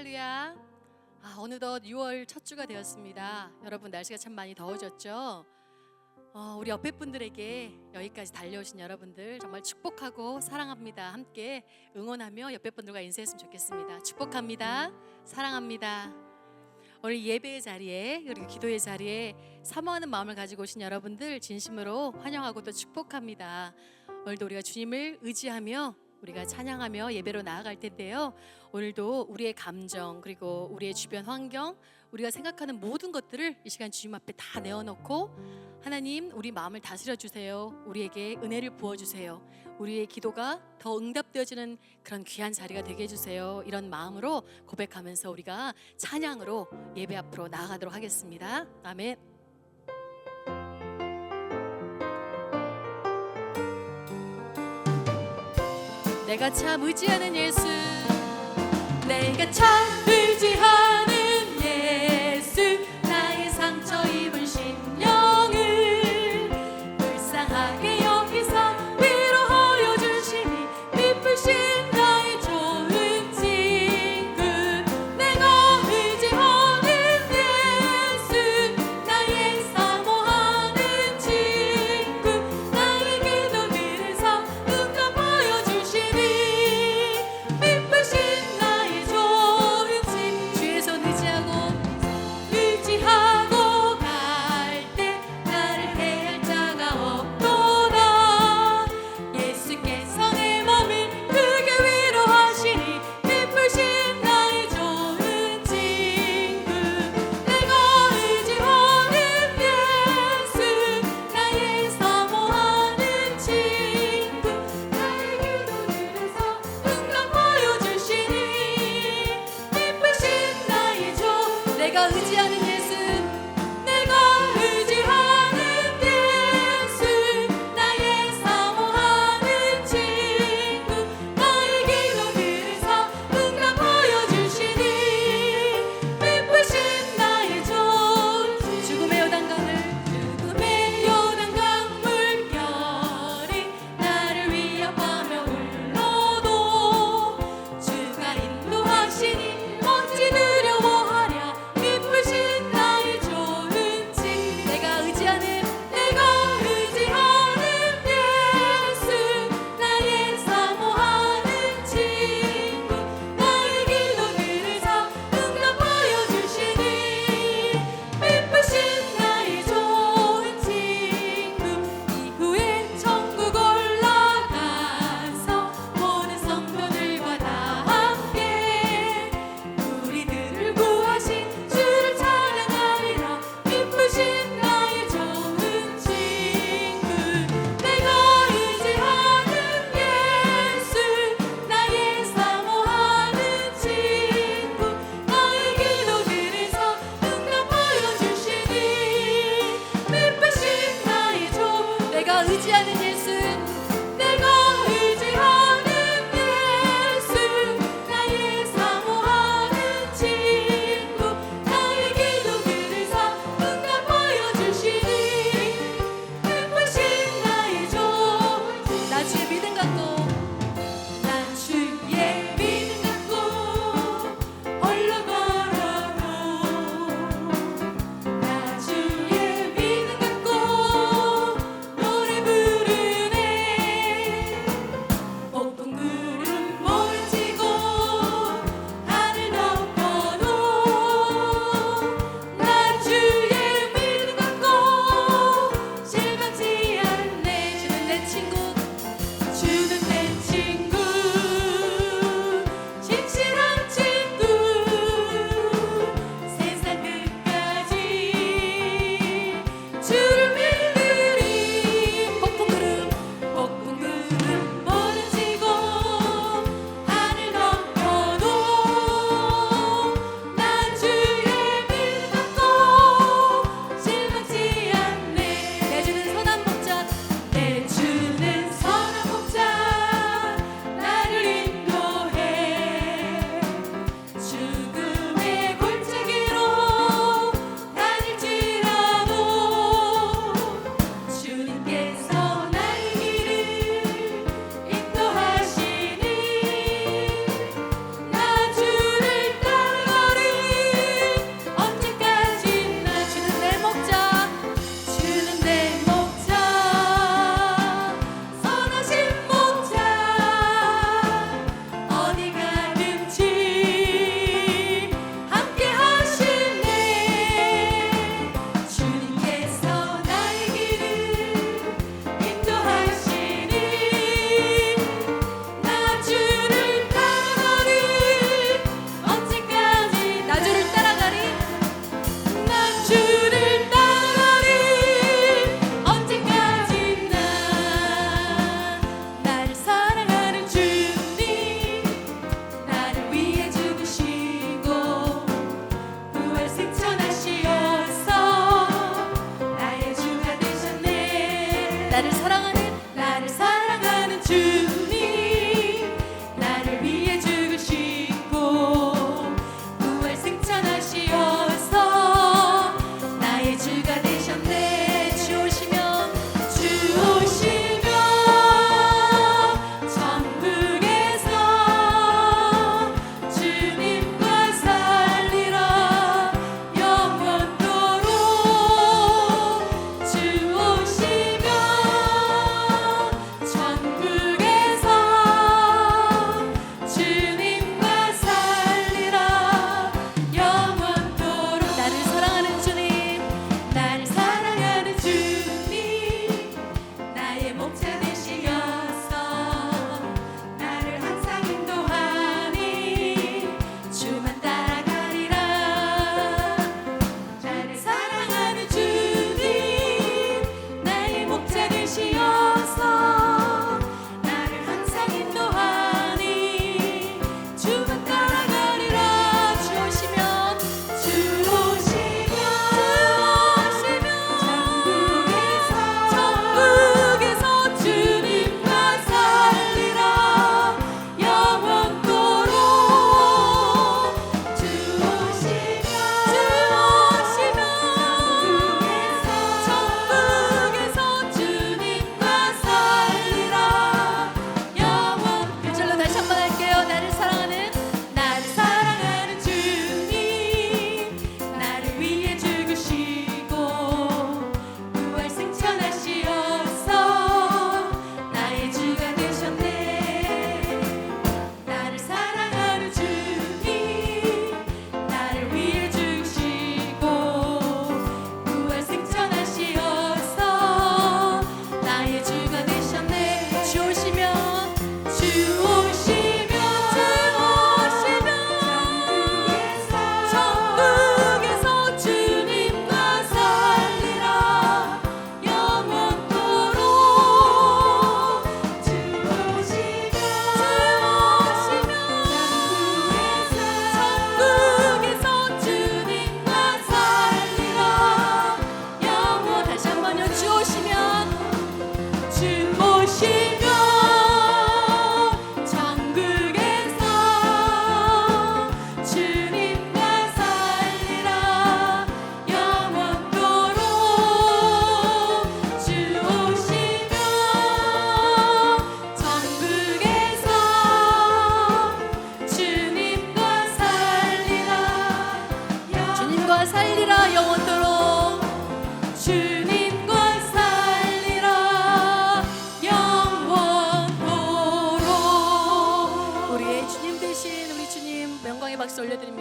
할렐루야. 어느덧 6월 첫 주가 되었습니다. 여러분 날씨가 참 많이 더워졌죠? 우리 옆에 분들에게 여기까지 달려오신 여러분들 정말 축복하고 사랑합니다. 함께 응원하며 옆에 분들과 인사했으면 좋겠습니다. 축복합니다. 사랑합니다. 오늘 예배의 자리에 그리고 기도의 자리에 사모하는 마음을 가지고 오신 여러분들 진심으로 환영하고 또 축복합니다. 오늘도 우리가 주님을 의지하며 우리가 찬양하며 예배로 나아갈 텐데요. 오늘도 우리의 감정 그리고 우리의 주변 환경 우리가 생각하는 모든 것들을 이 시간 주님 앞에 다 내어놓고 하나님 우리 마음을 다스려 주세요. 우리에게 은혜를 부어주세요. 우리의 기도가 더 응답되어지는 그런 귀한 자리가 되게 해주세요. 이런 마음으로 고백하면서 우리가 찬양으로 예배 앞으로 나아가도록 하겠습니다. 아멘. 내가 참 의지하는 예수, 내가 참 의지하는 예수, 나의 상처 입은 심령을 불쌍하게 여기서 위로하여 주시니 미쁘신 나의 좋은 친구. 내가 의지하는 예수, 나의 사모하는 친구, 나의 기도 들으사 응답하여 주시니 미쁘신 나의 좋은 친. 주의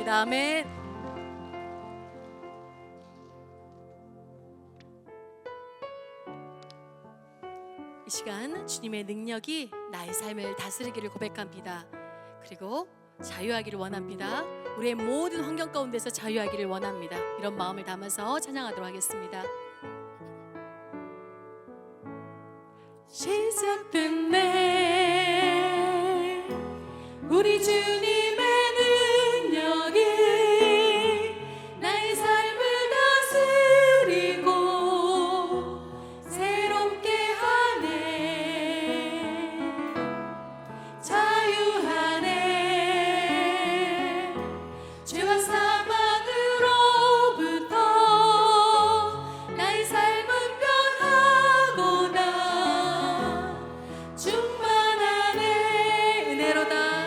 축복합니다. 아멘. 이 시간 주님의 능력이 나의 삶을 다스리기를 고백합니다. 그리고 자유하기를 원합니다. 우리의 모든 환경 가운데서 자유하기를 원합니다. 이런 마음을 담아서 찬양하도록 하겠습니다. 시작됐네 우리 주님의 능력이 나의 삶을 다스리고 새롭게 하네 자유하네 죄와 사망으로부터 나의 삶은 변하고나 충만하네 은혜로다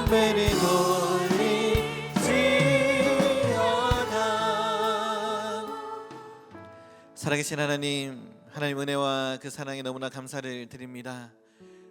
경배를 돌리지어다. 살아계신 하나님, 하나님 은혜와 그 사랑에 너무나 감사를 드립니다.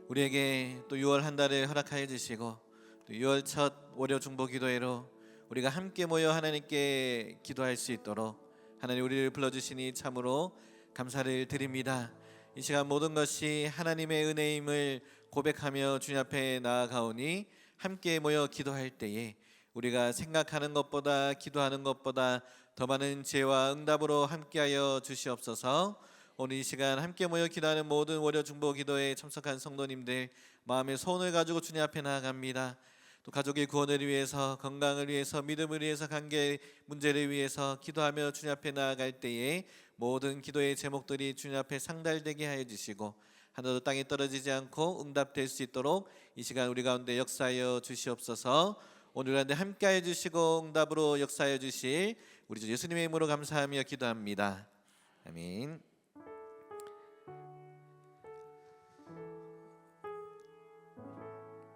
우리에게 또 6월 한 달을 허락하여 주시고 또 6월 첫 월요 중보 기도회로 우리가 함께 모여 하나님께 기도할 수 있도록 하나님 우리를 불러주시니 참으로 감사를 드립니다. 이 시간 모든 것이 하나님의 은혜임을 고백하며 주님 앞에 나아가오니 함께 모여 기도할 때에 우리가 생각하는 것보다 기도하는 것보다 더 많은 지혜와 응답으로 함께하여 주시옵소서. 오늘 이 시간 함께 모여 기도하는 모든 월요 중보 기도에 참석한 성도님들 마음의 소원을 가지고 주님 앞에 나아갑니다. 또 가족의 구원을 위해서, 건강을 위해서, 믿음을 위해서, 관계 문제를 위해서 기도하며 주님 앞에 나아갈 때에 모든 기도의 제목들이 주님 앞에 상달되게 하여 주시고 하나도 땅에 떨어지지 않고 응답될 수 있도록 이 시간 우리 가운데 역사하여 주시옵소서. 오늘 가운데 함께하여 주시고 응답으로 역사하여 주실 우리 주 예수님의 이름으로 감사하며 기도합니다. 아멘.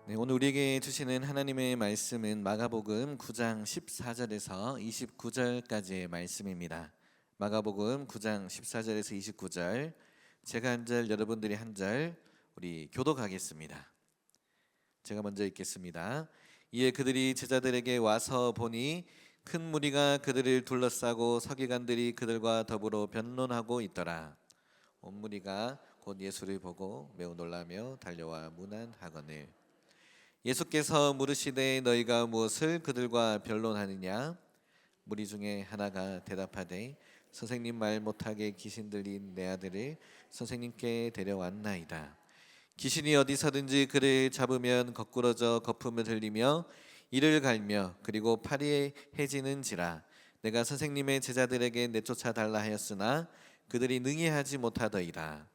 네, 오늘 우리에게 주시는 하나님의 말씀은 마가복음 9장 14절에서 29절까지의 말씀입니다. 마가복음 9장 14절에서 29절, 제가 한 절, 여러분들이 한 절, 우리 교독하겠습니다. 제가 먼저 읽겠습니다. 이에 그들이 제자들에게 와서 보니 큰 무리가 그들을 둘러싸고 서기관들이 그들과 더불어 변론하고 있더라. 온 무리가 곧 예수를 보고 매우 놀라며 달려와 문안하거늘 예수께서 물으시되 너희가 무엇을 그들과 변론하느냐? 무리 중에 하나가 대답하되 선생님 말 못하게 귀신 들린 내 아들을 선생님께 데려왔나이다. 귀신이 어디서든지 그를 잡으면 거꾸러져 거품을 흘리며 이를 갈며 그리고 팔이 해지는지라. 내가 선생님의 제자들에게 내쫓아 달라 하였으나 그들이 능히 하지 못하더이다.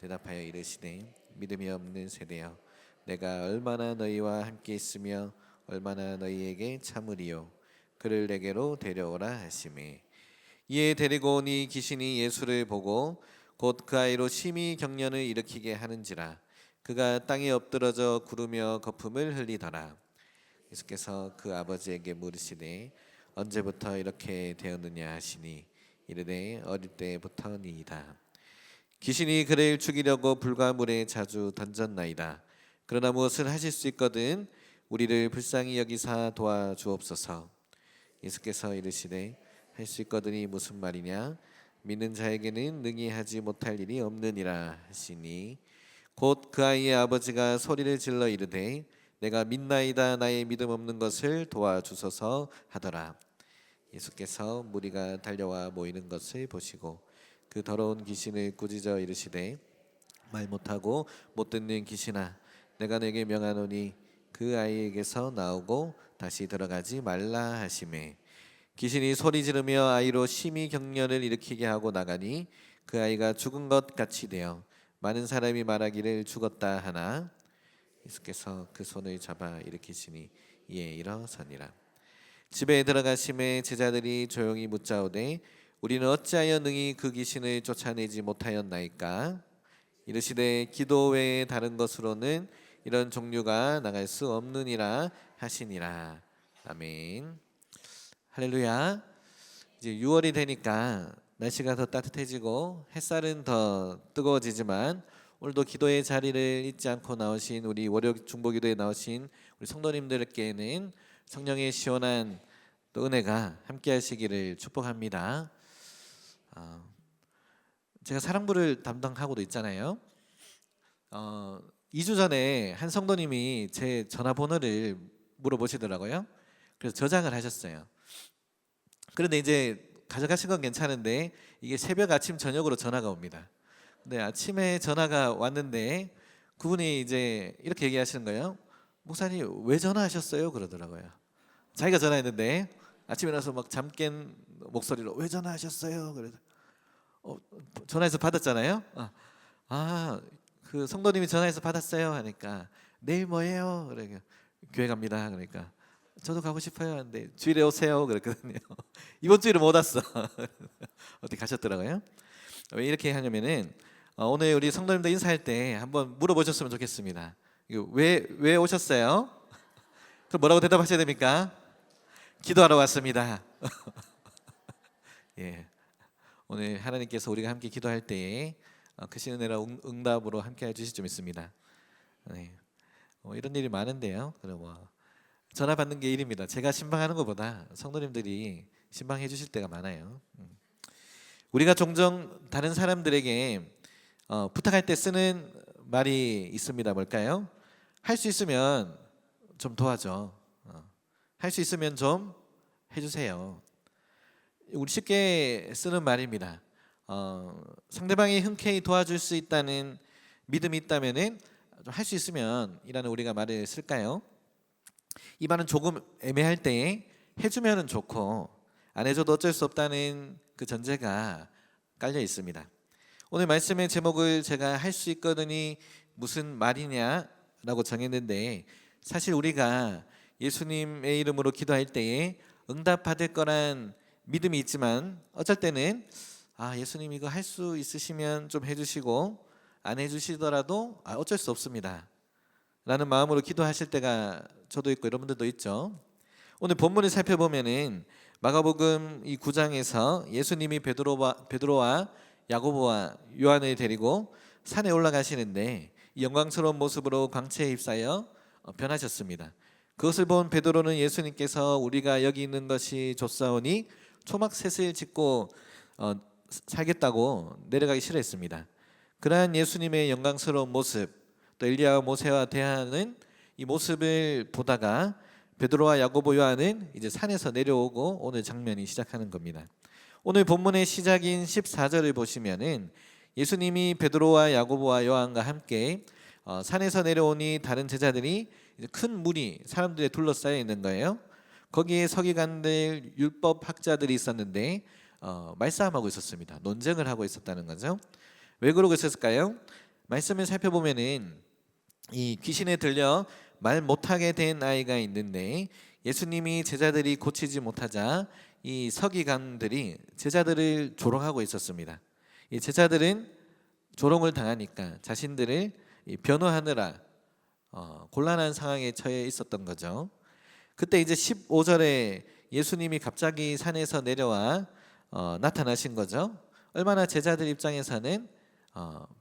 대답하여 이르시되 믿음이 없는 세대여, 내가 얼마나 너희와 함께 있으며 얼마나 너희에게 참으리요. 그를 내게로 데려오라 하시매 이에 데리고 오니 귀신이 예수를 보고 곧 그 아이로 심히 경련을 일으키게 하는지라. 그가 땅에 엎드러져 구르며 거품을 흘리더라. 예수께서 그 아버지에게 물으시되 언제부터 이렇게 되었느냐 하시니 이르되 어릴 때부터니이다. 귀신이 그를 죽이려고 불과 물에 자주 던졌나이다. 그러나 무엇을 하실 수 있거든 우리를 불쌍히 여기사 도와주옵소서. 예수께서 이르시되 할 수 있거든이 무슨 말이냐? 믿는 자에게는 능히 하지 못할 일이 없느니라 하시니 곧 그 아이의 아버지가 소리를 질러 이르되 내가 믿나이다. 나의 믿음 없는 것을 도와주소서 하더라. 예수께서 무리가 달려와 모이는 것을 보시고 그 더러운 귀신을 꾸짖어 이르시되 말 못하고 못 듣는 귀신아, 내가 내게 명하노니 그 아이에게서 나오고 다시 들어가지 말라 하시매 귀신이 소리 지르며 아이로 심히 경련을 일으키게 하고 나가니 그 아이가 죽은 것 같이 되어 많은 사람이 말하기를 죽었다 하나 예수께서 그 손을 잡아 일으키시니 이에 일어서니라. 집에 들어가심에 제자들이 조용히 묻자오되 우리는 어찌하여 능히 그 귀신을 쫓아내지 못하였나이까? 이르시되 기도 외에 다른 것으로는 이런 종류가 나갈 수 없느니라 하시니라. 아멘. 할렐루야. 이제 6월이 되니까 날씨가 더 따뜻해지고 햇살은 더 뜨거워지지만 오늘도 기도의 자리를 잊지 않고 나오신 우리 월요 중보기도에 나오신 우리 성도님들께는 성령의 시원한 또 은혜가 함께하시기를 축복합니다. 제가 사랑부를 담당하고도 있잖아요. 2주 전에 한 성도님이 제 전화번호를 물어보시더라고요. 그래서 저장을 하셨어요. 그런데 이제 가져가신 건 괜찮은데 이게 새벽, 아침, 저녁으로 전화가 옵니다. 근데 아침에 전화가 왔는데 그분이 이제 이렇게 얘기하시는 거예요. 목사님 왜 전화하셨어요? 그러더라고요. 자기가 전화했는데 아침에 나서 막 잠 깬 목소리로 왜 전화하셨어요? 그래서 전화해서 받았잖아요. 그 성도님이 전화해서 받았어요 하니까 내일 뭐예요? 그러니까 교회 갑니다. 그러니까 저도 가고 싶어요 하는데 주일에 오세요 그랬거든요. 이번 주일에 못 왔어. 어디 가셨더라고요. 왜 이렇게 하냐면은 오늘 우리 성도님들 인사할 때 한번 물어보셨으면 좋겠습니다. 왜 오셨어요? 그럼 뭐라고 대답하셔야 됩니까? 기도하러 왔습니다. 예, 오늘 하나님께서 우리가 함께 기도할 때에 크신 은혜로 응답으로 함께 해주실 줄 믿습니다. 네. 이런 일이 많은데요. 그럼 전화 받는 게 일입니다. 제가 신방하는 것보다 성도님들이 신방해 주실 때가 많아요. 우리가 종종 다른 사람들에게 부탁할 때 쓰는 말이 있습니다. 뭘까요? 할 수 있으면 좀 도와줘. 할 수 있으면 좀 해주세요. 우리 쉽게 쓰는 말입니다. 상대방이 흔쾌히 도와줄 수 있다는 믿음이 있다면은 할 수 있으면 이라는 우리가 말을 쓸까요? 이 말은 조금 애매할 때에 해주면은 좋고 안 해줘도 어쩔 수 없다는 그 전제가 깔려 있습니다. 오늘 말씀의 제목을 제가 할 수 있거든이 무슨 말이냐라고 정했는데, 사실 우리가 예수님의 이름으로 기도할 때에 응답받을 거란 믿음이 있지만 어쩔 때는 예수님 이거 할 수 있으시면 좀 해주시고 안 해주시더라도 어쩔 수 없습니다 라는 마음으로 기도하실 때가 저도 있고 여러분들도 있죠. 오늘 본문을 살펴보면은 마가복음 이 9장에서 예수님이 베드로와 야고보와 요한을 데리고 산에 올라가시는데 이 영광스러운 모습으로 광채에 휩싸여 변하셨습니다. 그것을 본 베드로는 예수님께서 우리가 여기 있는 것이 좋사오니 초막셋을 짓고 살겠다고 내려가기 싫어했습니다. 그러한 예수님의 영광스러운 모습, 또 엘리야와 모세와 대하는 이 모습을 보다가 베드로와 야고보 요한은 이제 산에서 내려오고 오늘 장면이 시작하는 겁니다. 오늘 본문의 시작인 14절을 보시면은 예수님이 베드로와 야고보와 요한과 함께 산에서 내려오니 다른 제자들이 이제 큰 무리 사람들에 둘러싸여 있는 거예요. 거기에 서기관들 율법 학자들이 있었는데 말싸움하고 있었습니다. 논쟁을 하고 있었다는 거죠. 왜 그러고 있었을까요? 말씀을 살펴보면은 이 귀신에 들려 말 못하게 된 아이가 있는데 예수님이 제자들이 고치지 못하자 이 서기관들이 제자들을 조롱하고 있었습니다. 이 제자들은 조롱을 당하니까 자신들을 변호하느라 곤란한 상황에 처해 있었던 거죠. 그때 이제 15절에 예수님이 갑자기 산에서 내려와 나타나신 거죠. 얼마나 제자들 입장에서는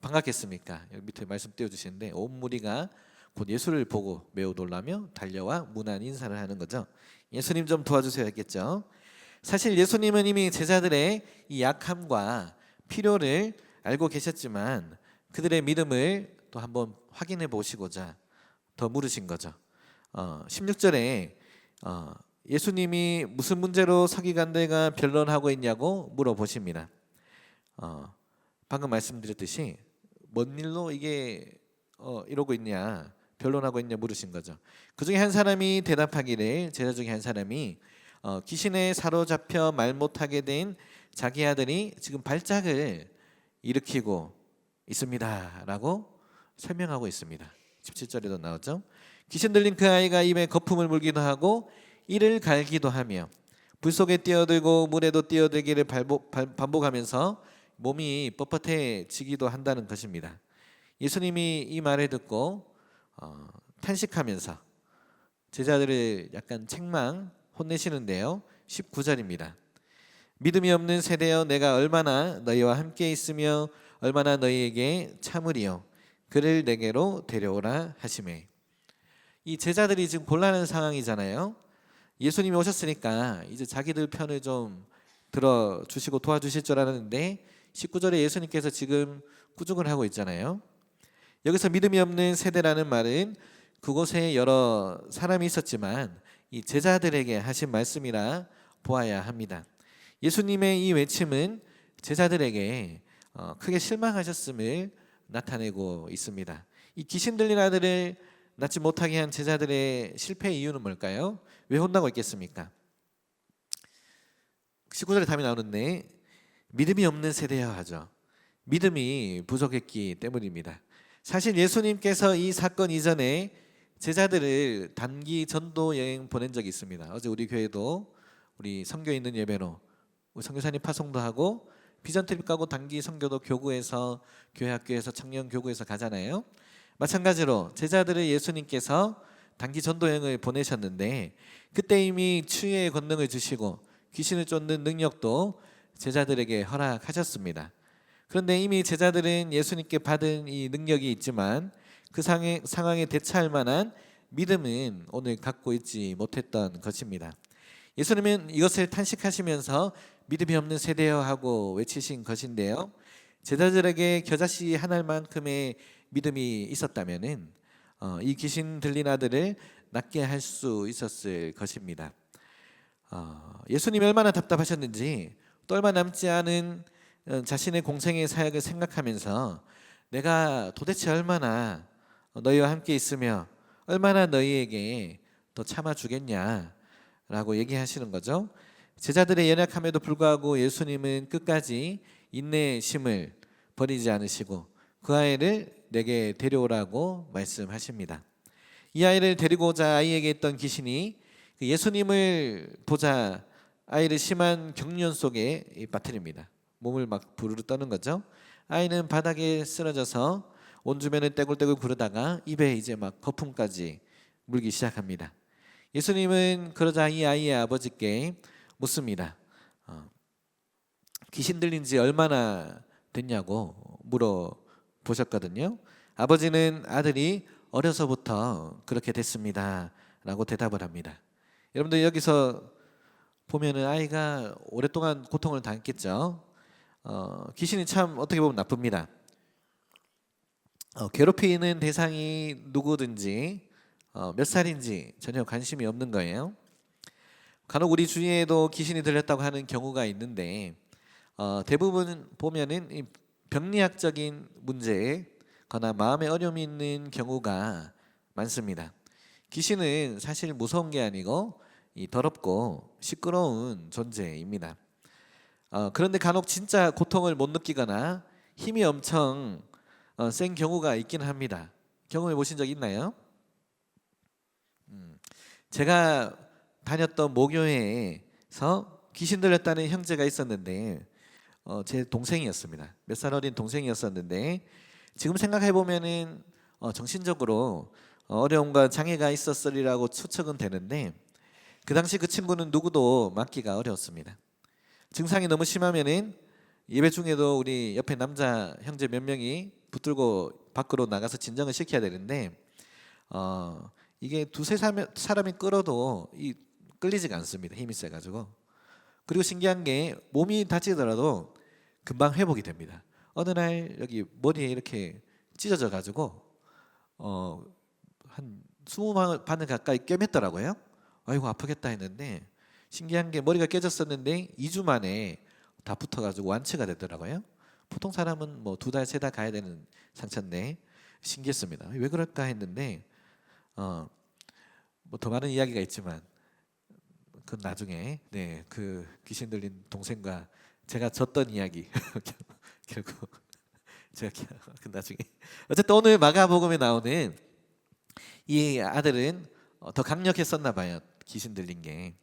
반갑겠습니까? 여기 밑에 말씀 띄워주시는데 온 무리가 곧 예수를 보고 매우 놀라며 달려와 문안 인사를 하는 거죠. 예수님 좀 도와주세요 했겠죠. 사실 예수님은 이미 제자들의 이 약함과 필요를 알고 계셨지만 그들의 믿음을 또 한번 확인해 보시고자 더 물으신 거죠. 16절에 예수님이 무슨 문제로 서기관들과 변론하고 있냐고 물어보십니다. 방금 말씀드렸듯이 뭔 일로 이게 이러고 있냐, 변론하고 있냐 물으신 거죠. 그 중에 한 사람이 대답하기를, 제자 중에 한 사람이 귀신에 사로잡혀 말 못하게 된 자기 아들이 지금 발작을 일으키고 있습니다 라고 설명하고 있습니다. 17절에도 나오죠. 귀신 들린 그 아이가 입에 거품을 물기도 하고 이를 갈기도 하며 불 속에 뛰어들고 물에도 뛰어들기를 반복하면서 몸이 뻣뻣해지기도 한다는 것입니다. 예수님이 이 말을 듣고 탄식하면서 제자들을 약간 책망 혼내시는데요. 19절입니다. 믿음이 없는 세대여, 내가 얼마나 너희와 함께 있으며 얼마나 너희에게 참으리요, 그를 내게로 데려오라 하시매. 이 제자들이 지금 곤란한 상황이잖아요. 예수님이 오셨으니까 이제 자기들 편을 좀 들어주시고 도와주실 줄 알았는데 19절에 예수님께서 지금 꾸중을 하고 있잖아요. 여기서 믿음이 없는 세대라는 말은 그곳에 여러 사람이 있었지만 이 제자들에게 하신 말씀이라 보아야 합니다. 예수님의 이 외침은 제자들에게 크게 실망하셨음을 나타내고 있습니다. 이 귀신 들린 아들을 낳지 못하게 한 제자들의 실패의 이유는 뭘까요? 왜 혼나고 있겠습니까? 19절에 답이 나오는데 믿음이 없는 세대여 하죠. 믿음이 부족했기 때문입니다. 사실 예수님께서 이 사건 이전에 제자들을 단기 전도 여행 보낸 적이 있습니다. 어제 우리 교회도 우리 선교 있는 예배로 우리 선교사님 파송도 하고 비전 트립 가고 단기 선교도 교구에서 교회 학교에서 청년 교구에서 가잖아요. 마찬가지로 제자들을 예수님께서 단기 전도여행을 보내셨는데 그때 이미 치유의 권능을 주시고 귀신을 쫓는 능력도 제자들에게 허락하셨습니다. 그런데 이미 제자들은 예수님께 받은 이 능력이 있지만 그 상황에 대처할 만한 믿음은 오늘 갖고 있지 못했던 것입니다. 예수님은 이것을 탄식하시면서 믿음이 없는 세대여 하고 외치신 것인데요. 제자들에게 겨자씨 한 알만큼의 믿음이 있었다면은 이 귀신 들린 아들을 낫게 할 수 있었을 것입니다. 예수님이 얼마나 답답하셨는지 또 얼마 남지 않은 자신의 공생의 사역을 생각하면서 내가 도대체 얼마나 너희와 함께 있으며 얼마나 너희에게 더 참아주겠냐라고 얘기하시는 거죠. 제자들의 연약함에도 불구하고 예수님은 끝까지 인내심을 버리지 않으시고 그 아이를 내게 데려오라고 말씀하십니다. 이 아이를 데리고 오자 아이에게 있던 귀신이 예수님을 보자 아이를 심한 경련 속에 빠뜨립니다. 몸을 막 부르르 떠는 거죠. 아이는 바닥에 쓰러져서 온 주변을 떼굴떼굴 구르다가 입에 이제 막 거품까지 물기 시작합니다. 예수님은 그러자 이 아이의 아버지께 묻습니다. 귀신 들린 지 얼마나 됐냐고 물어보셨거든요. 아버지는 아들이 어려서부터 그렇게 됐습니다 라고 대답을 합니다. 여러분들 여기서 보면은 아이가 오랫동안 고통을 당했겠죠. 귀신이 참 어떻게 보면 나쁩니다. 괴롭히는 대상이 누구든지 몇 살인지 전혀 관심이 없는 거예요. 간혹 우리 주위에도 귀신이 들렸다고 하는 경우가 있는데 대부분 보면은 이 병리학적인 문제거나 마음의 어려움이 있는 경우가 많습니다. 귀신은 사실 무서운 게 아니고 이 더럽고 시끄러운 존재입니다. 그런데 간혹 진짜 고통을 못 느끼거나 힘이 엄청 센 경우가 있긴 합니다. 경험해 보신 적 있나요? 제가 다녔던 모교회에서 귀신 들렸다는 형제가 있었는데 제 동생이었습니다. 몇 살 어린 동생이었었는데 지금 생각해 보면은 정신적으로 어려움과 장애가 있었으리라고 추측은 되는데 그 당시 그 친구는 누구도 맡기가 어려웠습니다. 증상이 너무 심하면은 예배 중에도 우리 옆에 남자 형제 몇 명이 붙들고 밖으로 나가서 진정을 시켜야 되는데 이게 두세 사람이 끌어도 끌리지가 않습니다. 힘이 세가지고. 그리고 신기한 게 몸이 다치더라도 금방 회복이 됩니다. 어느 날 여기 머리에 이렇게 찢어져 가지고 한 20바늘 가까이 꿰맸더라고요. 아이고 아프겠다 했는데 신기한 게 머리가 깨졌었는데 2주 만에 다 붙어가지고 완치가 되더라고요. 보통 사람은 뭐 2달, 3달 가야 되는 상처인데 신기했습니다. 왜 그럴까 했는데 뭐 더 많은 이야기가 있지만 그건 나중에 그 귀신 들린 동생과 제가 졌던 이야기 결국 제가 그 나중에 어쨌든 오늘 마가복음에 나오는 이 아들은 더 강력했었나 봐요. 귀신 들린 게.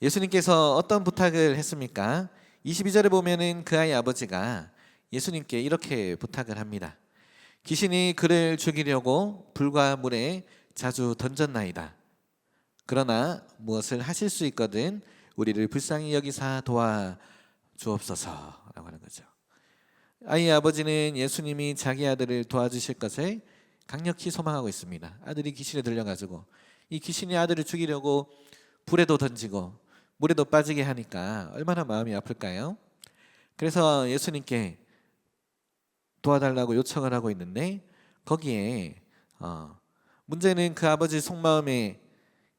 예수님께서 어떤 부탁을 했습니까? 22절에 보면은 그 아이 아버지가 예수님께 이렇게 부탁을 합니다. 귀신이 그를 죽이려고 불과 물에 자주 던졌나이다. 그러나 무엇을 하실 수 있거든 우리를 불쌍히 여기사 도와주옵소서라고 하는 거죠. 아이의 아버지는 예수님이 자기 아들을 도와주실 것을 강력히 소망하고 있습니다. 아들이 귀신에 들려가지고 이 귀신이 아들을 죽이려고 불에도 던지고 물에도 빠지게 하니까 얼마나 마음이 아플까요? 그래서 예수님께 도와달라고 요청을 하고 있는데 거기에 문제는 그 아버지 속마음에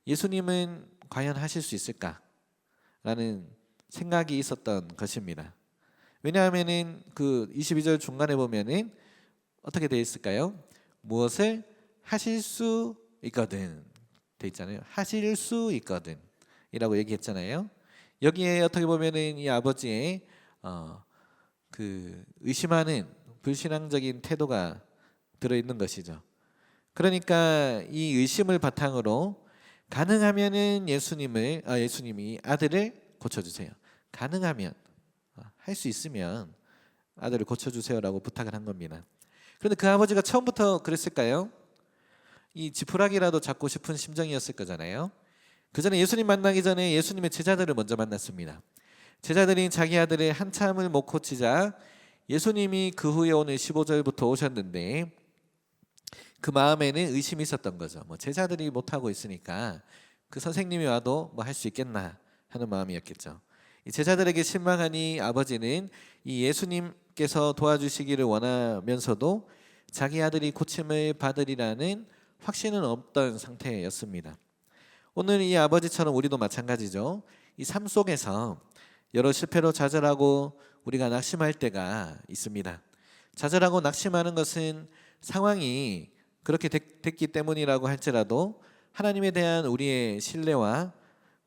예수님은 과연 하실 수 있을까라는 생각이 있었던 것입니다. 왜냐하면은 그 22절 중간에 보면은 어떻게 되어 있을까요? 무엇을 하실 수 있거든 돼 있잖아요. 하실 수 있거든 이라고 얘기했잖아요. 여기에 어떻게 보면은 이 아버지의 그 의심하는 불신앙적인 태도가 들어 있는 것이죠. 그러니까 이 의심을 바탕으로 가능하면은 예수님이 아들을 고쳐주세요. 가능하면 할 수 있으면 아들을 고쳐주세요라고 부탁을 한 겁니다. 그런데 그 아버지가 처음부터 그랬을까요? 이 지푸라기라도 잡고 싶은 심정이었을 거잖아요. 그 전에 예수님 만나기 전에 예수님의 제자들을 먼저 만났습니다. 제자들이 자기 아들을 한참을 못 고치자 예수님이 그 후에 오늘 15절부터 오셨는데 그 마음에는 의심이 있었던 거죠. 뭐 제자들이 못하고 있으니까 그 선생님이 와도 뭐 할 수 있겠나 하는 마음이었겠죠. 이 제자들에게 실망하니 아버지는 이 예수님께서 도와주시기를 원하면서도 자기 아들이 고침을 받으리라는 확신은 없던 상태였습니다. 오늘 이 아버지처럼 우리도 마찬가지죠. 이 삶 속에서 여러 실패로 좌절하고 우리가 낙심할 때가 있습니다. 좌절하고 낙심하는 것은 상황이 그렇게 됐기 때문이라고 할지라도 하나님에 대한 우리의 신뢰와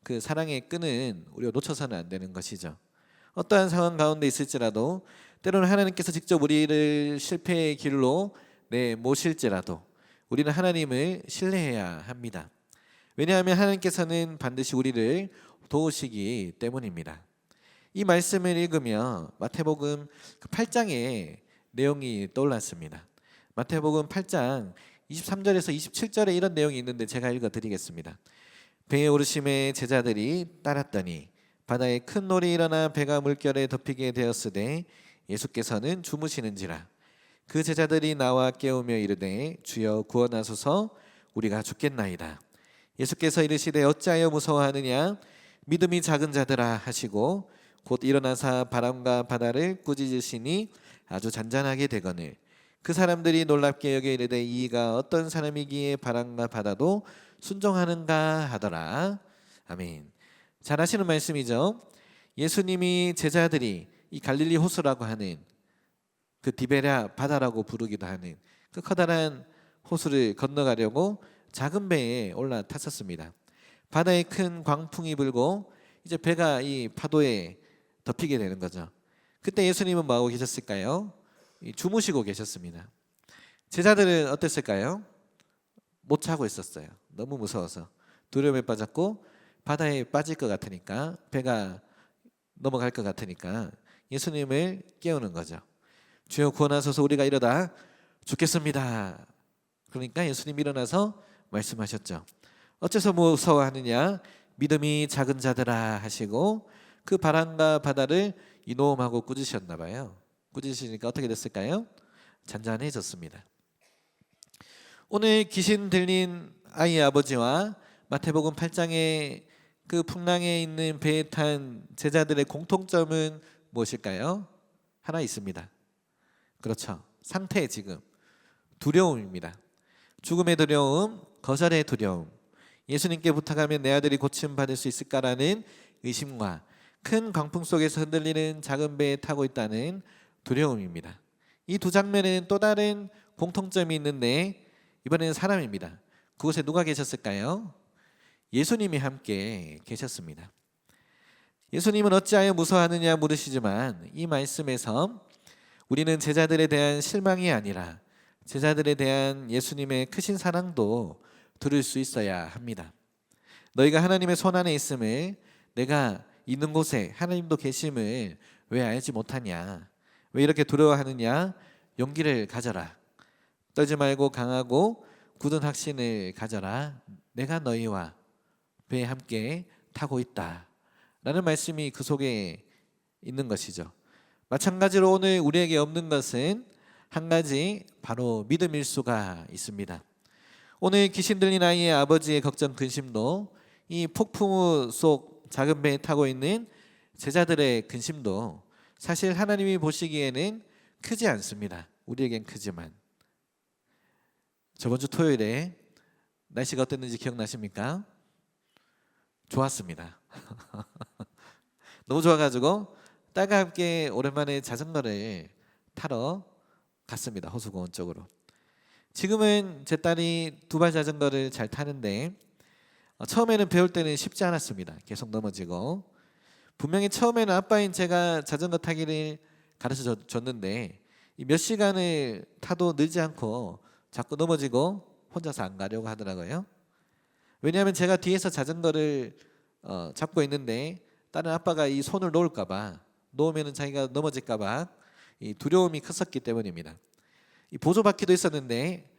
그 사랑의 끈은 우리가 놓쳐서는 안 되는 것이죠. 어떠한 상황 가운데 있을지라도 때로는 하나님께서 직접 우리를 실패의 길로 모실지라도 우리는 하나님을 신뢰해야 합니다. 왜냐하면 하나님께서는 반드시 우리를 도우시기 때문입니다. 이 말씀을 읽으며 마태복음 8장의 내용이 떠올랐습니다. 마태복음 8장 23절에서 27절에 이런 내용이 있는데 제가 읽어드리겠습니다. 배에 오르심에 제자들이 따랐더니 바다에 큰 놀이 일어나 배가 물결에 덮이게 되었으되 예수께서는 주무시는지라. 그 제자들이 나와 깨우며 이르되 주여 구원하소서 우리가 죽겠나이다. 예수께서 이르시되 어찌하여 무서워하느냐 믿음이 작은 자들아 하시고 곧 일어나사 바람과 바다를 꾸짖으시니 아주 잔잔하게 되거늘 그 사람들이 놀랍게 여겨 이르되 이가 어떤 사람이기에 바람과 바다도 순종하는가 하더라. 아멘. 잘 아시는 말씀이죠. 예수님이 제자들이 이 갈릴리 호수라고 하는 그 디베랴 바다라고 부르기도 하는 그 커다란 호수를 건너가려고 작은 배에 올라탔었습니다. 바다에 큰 광풍이 불고 이제 배가 이 파도에 덮이게 되는 거죠. 그때 예수님은 뭐하고 계셨을까요? 주무시고 계셨습니다. 제자들은 어땠을까요? 못 자고 있었어요. 너무 무서워서 두려움에 빠졌고 바다에 빠질 것 같으니까 배가 넘어갈 것 같으니까 예수님을 깨우는 거죠. 주여 구원하소서 우리가 이러다 죽겠습니다. 그러니까 예수님이 일어나서 말씀하셨죠. 어째서 무서워하느냐 믿음이 작은 자들아 하시고 그 바람과 바다를 이놈하고 꾸짖으셨나 봐요. 꾸짖으시니까 어떻게 됐을까요? 잔잔해졌습니다. 오늘 귀신 들린 아이의 아버지와 마태복음 8장의 그 풍랑에 있는 배에 탄 제자들의 공통점은 무엇일까요? 하나 있습니다. 그렇죠. 상태 지금 두려움입니다. 죽음의 두려움, 거절의 두려움, 예수님께 부탁하면 내 아들이 고침 받을 수 있을까라는 의심과 큰 광풍 속에서 흔들리는 작은 배에 타고 있다는 두려움입니다. 이 두 장면에는 또 다른 공통점이 있는데 이번에는 사람입니다. 그곳에 누가 계셨을까요? 예수님이 함께 계셨습니다. 예수님은 어찌하여 무서워하느냐 물으시지만 이 말씀에서 우리는 제자들에 대한 실망이 아니라 제자들에 대한 예수님의 크신 사랑도 들을 수 있어야 합니다. 너희가 하나님의 손 안에 있음을 내가 있는 곳에 하나님도 계심을 왜 알지 못하냐? 왜 이렇게 두려워하느냐? 용기를 가져라. 떨지 말고 강하고 굳은 확신을 가져라. 내가 너희와 배에 함께 타고 있다. 라는 말씀이 그 속에 있는 것이죠. 마찬가지로 오늘 우리에게 없는 것은 한 가지 바로 믿음일 수가 있습니다. 오늘 귀신 들린 아이의 아버지의 걱정 근심도 이 폭풍우 속 작은 배에 타고 있는 제자들의 근심도 사실 하나님이 보시기에는 크지 않습니다. 우리에겐 크지만 저번 주 토요일에 날씨가 어땠는지 기억나십니까? 좋았습니다. 너무 좋아가지고 딸과 함께 오랜만에 자전거를 타러 갔습니다. 호수공원 쪽으로. 지금은 제 딸이 두발 자전거를 잘 타는데 처음에는 배울 때는 쉽지 않았습니다. 계속 넘어지고 분명히 처음에는 아빠인 제가 자전거 타기를 가르쳐 줬는데 몇 시간을 타도 늘지 않고 자꾸 넘어지고 혼자서 안 가려고 하더라고요. 왜냐하면 제가 뒤에서 자전거를 잡고 있는데 다른 아빠가 이 손을 놓을까봐 놓으면 자기가 넘어질까봐 이 두려움이 컸었기 때문입니다. 이 보조바퀴도 있었는데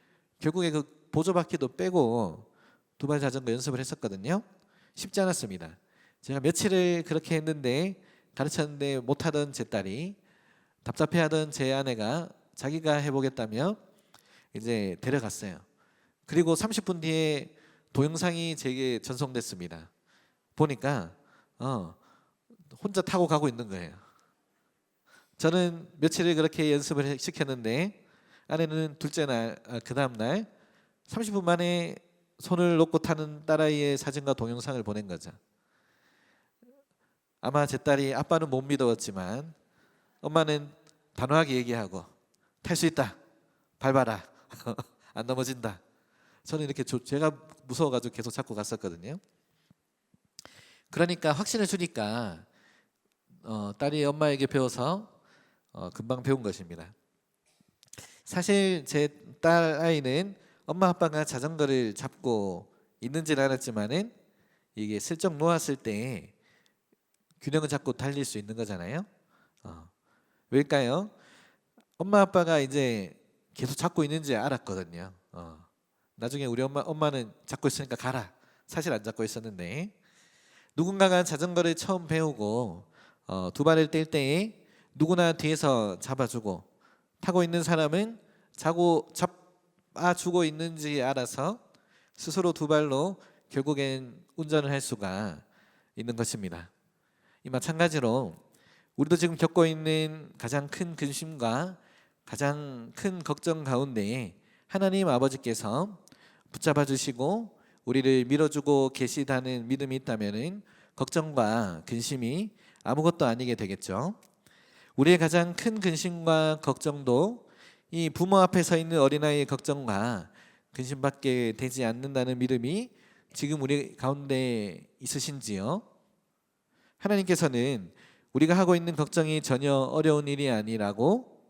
결국에 그 보조바퀴도 빼고 두발 자전거 연습을 했었거든요. 쉽지 않았습니다. 제가 며칠을 그렇게 했는데 가르쳤는데 못하던 제 딸이, 답답해하던 제 아내가 자기가 해보겠다며 이제 데려갔어요. 그리고 30분 뒤에 동영상이 제게 전송됐습니다. 보니까 혼자 타고 가고 있는 거예요. 저는 며칠을 그렇게 연습을 시켰는데 아내는 둘째 날, 그 다음 날 30분 만에 손을 놓고 타는 딸아이의 사진과 동영상을 보낸 거죠. 아마 제 딸이 아빠는 못 믿었지만 엄마는 단호하게 얘기하고 탈 수 있다, 밟아라, 안 넘어진다. 저는 이렇게 제가 무서워가지고 계속 잡고 갔었거든요. 그러니까 확신을 주니까 딸이 엄마에게 배워서 금방 배운 것입니다. 사실 제 딸 아이는 엄마 아빠가 자전거를 잡고 있는지는 알았지만은 이게 슬쩍 놓았을 때 균형을 잡고 달릴 수 있는 거잖아요. 왜일까요? 엄마 아빠가 이제 계속 잡고 있는지 알았거든요. 나중에 우리 엄마는 잡고 있으니까 가라. 사실 안 잡고 있었는데, 누군가가 자전거를 처음 배우고 두 발을 뗄 때에 누구나 뒤에서 잡아주고, 타고 있는 사람은 잡아주고 있는지 알아서 스스로 두 발로 결국엔 운전을 할 수가 있는 것입니다. 이 마찬가지로 우리도 지금 겪고 있는 가장 큰 근심과 가장 큰 걱정 가운데 하나님 아버지께서 붙잡아 주시고 우리를 밀어주고 계시다는 믿음이 있다면 걱정과 근심이 아무것도 아니게 되겠죠. 우리의 가장 큰 근심과 걱정도 이 부모 앞에 서 있는 어린아이의 걱정과 근심밖에 되지 않는다는 믿음이 지금 우리 가운데 있으신지요? 하나님께서는 우리가 하고 있는 걱정이 전혀 어려운 일이 아니라고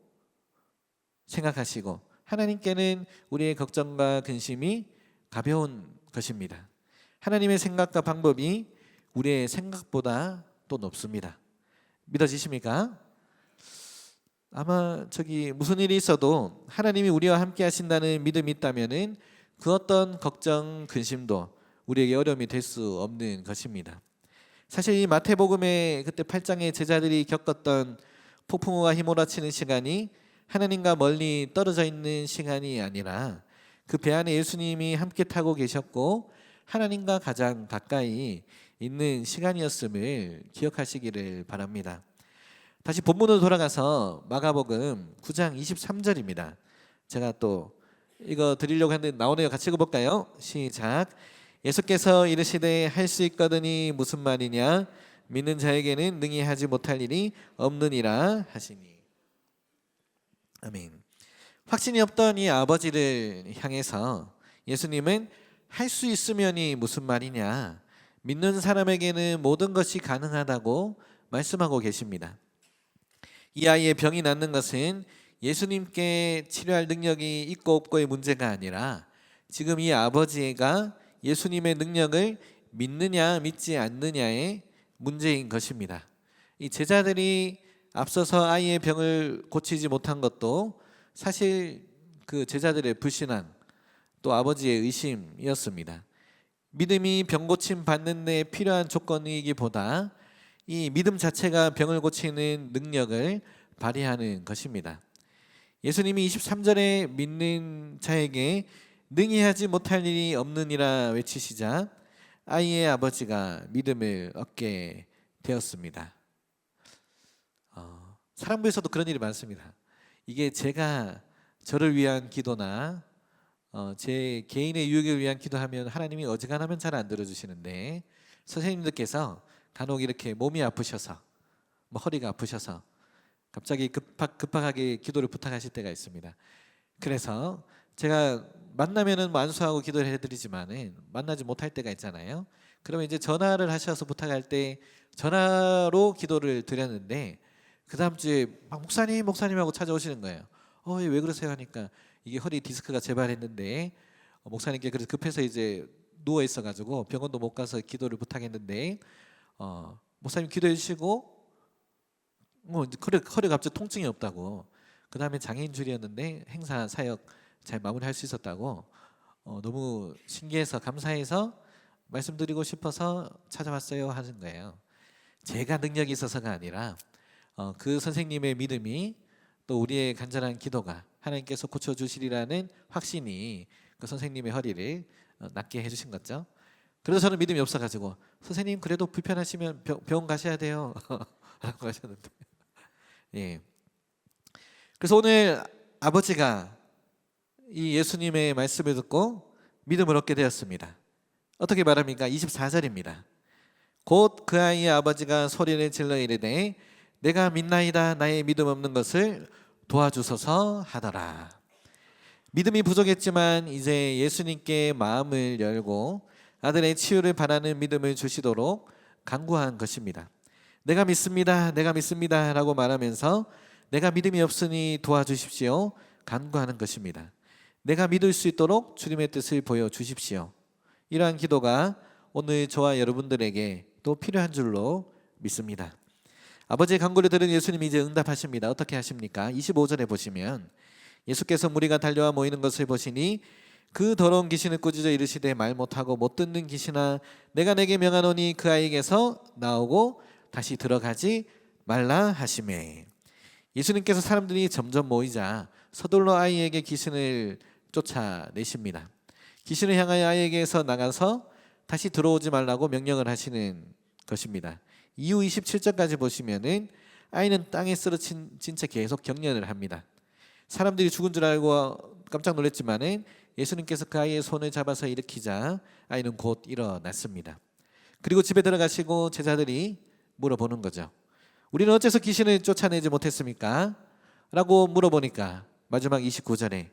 생각하시고, 하나님께는 우리의 걱정과 근심이 가벼운 것입니다. 하나님의 생각과 방법이 우리의 생각보다 또 높습니다. 믿어지십니까? 아마 무슨 일이 있어도 하나님이 우리와 함께 하신다는 믿음이 있다면은 그 어떤 걱정, 근심도 우리에게 어려움이 될 수 없는 것입니다. 사실 이 마태복음의 그때 8장의 제자들이 겪었던 폭풍우가 휘몰아치는 시간이 하나님과 멀리 떨어져 있는 시간이 아니라 그 배 안에 예수님이 함께 타고 계셨고 하나님과 가장 가까이 있는 시간이었음을 기억하시기를 바랍니다. 다시 본문으로 돌아가서 마가복음 9장 23절입니다. 제가 또 이거 드리려고 했는데 나오네요. 같이 읽어볼까요? 시작. 예수께서 이르시되 할 수 있거든이 무슨 말이냐, 믿는 자에게는 능히 하지 못할 일이 없느니라 하시니. 아멘. 확신이 없던 이 아버지를 향해서 예수님은 할 수 있으면이 무슨 말이냐, 믿는 사람에게는 모든 것이 가능하다고 말씀하고 계십니다. 이 아이의 병이 낫는 것은 예수님께 치료할 능력이 있고 없고의 문제가 아니라 지금 이 아버지가 예수님의 능력을 믿느냐 믿지 않느냐의 문제인 것입니다. 이 제자들이 앞서서 아이의 병을 고치지 못한 것도 사실 그 제자들의 불신앙, 또 아버지의 의심이었습니다. 믿음이 병 고침 받는 데 필요한 조건이기보다 이 믿음 자체가 병을 고치는 능력을 발휘하는 것입니다. 예수님이 23절에 믿는 자에게 능히 하지 못할 일이 없느니라 외치시자 아이의 아버지가 믿음을 얻게 되었습니다. 사랑부에서도 그런 일이 많습니다. 이게 제가 저를 위한 기도나 제 개인의 유익을 위한 기도하면 하나님이 어지간하면 잘 안 들어주시는데, 선생님들께서 간혹 이렇게 몸이 아프셔서 허리가 아프셔서 갑자기 급하게 기도를 부탁하실 때가 있습니다. 그래서 제가 만나면은 안수하고 기도를 해드리지만은 만나지 못할 때가 있잖아요. 그러면 이제 전화를 하셔서 부탁할 때 전화로 기도를 드렸는데 그 다음 주에 막 목사님 하고 찾아오시는 거예요. 왜 그러세요 하니까 이게 허리 디스크가 재발했는데 목사님께 그래서 급해서 이제 누워 있어가지고 병원도 못 가서 기도를 부탁했는데 목사님 기도해 주시고 허리 갑자기 통증이 없다고. 그 다음에 장애인 줄이었는데 행사 사역 잘 마무리할 수 있었다고 너무 신기해서 감사해서 말씀드리고 싶어서 찾아왔어요 하는 거예요. 제가 능력이 있어서가 아니라 그 선생님의 믿음이 또 우리의 간절한 기도가 하나님께서 고쳐주시리라는 확신이 그 선생님의 허리를 낫게 해주신 거죠. 그래서 저는 믿음이 없어가지고 선생님 그래도 불편하시면 병원 가셔야 돼요 라고 하셨는데 예. 그래서 오늘 아버지가 이 예수님의 말씀을 듣고 믿음을 얻게 되었습니다. 어떻게 말합니까? 24절입니다. 곧 그 아이의 아버지가 소리를 질러 이르되 내가 믿나이다 나의 믿음 없는 것을 도와주소서 하더라. 믿음이 부족했지만 이제 예수님께 마음을 열고 아들의 치유를 바라는 믿음을 주시도록 간구한 것입니다. 내가 믿습니다 내가 믿습니다 라고 말하면서 내가 믿음이 없으니 도와주십시오 간구하는 것입니다. 내가 믿을 수 있도록 주님의 뜻을 보여주십시오. 이러한 기도가 오늘 저와 여러분들에게 또 필요한 줄로 믿습니다. 아버지의 간구를 들은 예수님이 이제 응답하십니다. 어떻게 하십니까? 25절에 보시면 예수께서 무리가 달려와 모이는 것을 보시니 그 더러운 귀신을 꾸짖어 이르시되 말 못하고 못 듣는 귀신아 내가 내게 명하노니 그 아이에게서 나오고 다시 들어가지 말라 하시매. 예수님께서 사람들이 점점 모이자 서둘러 아이에게 귀신을 쫓아내십니다. 귀신을 향하여 아이에게서 나가서 다시 들어오지 말라고 명령을 하시는 것입니다. 이후 27절까지 보시면은 아이는 땅에 쓰러진 채 계속 경련을 합니다. 사람들이 죽은 줄 알고 깜짝 놀랐지만은 예수님께서 그 아이의 손을 잡아서 일으키자 아이는 곧 일어났습니다. 그리고 집에 들어가시고 제자들이 물어보는 거죠. 우리는 어째서 귀신을 쫓아내지 못했습니까? 라고 물어보니까 마지막 29절에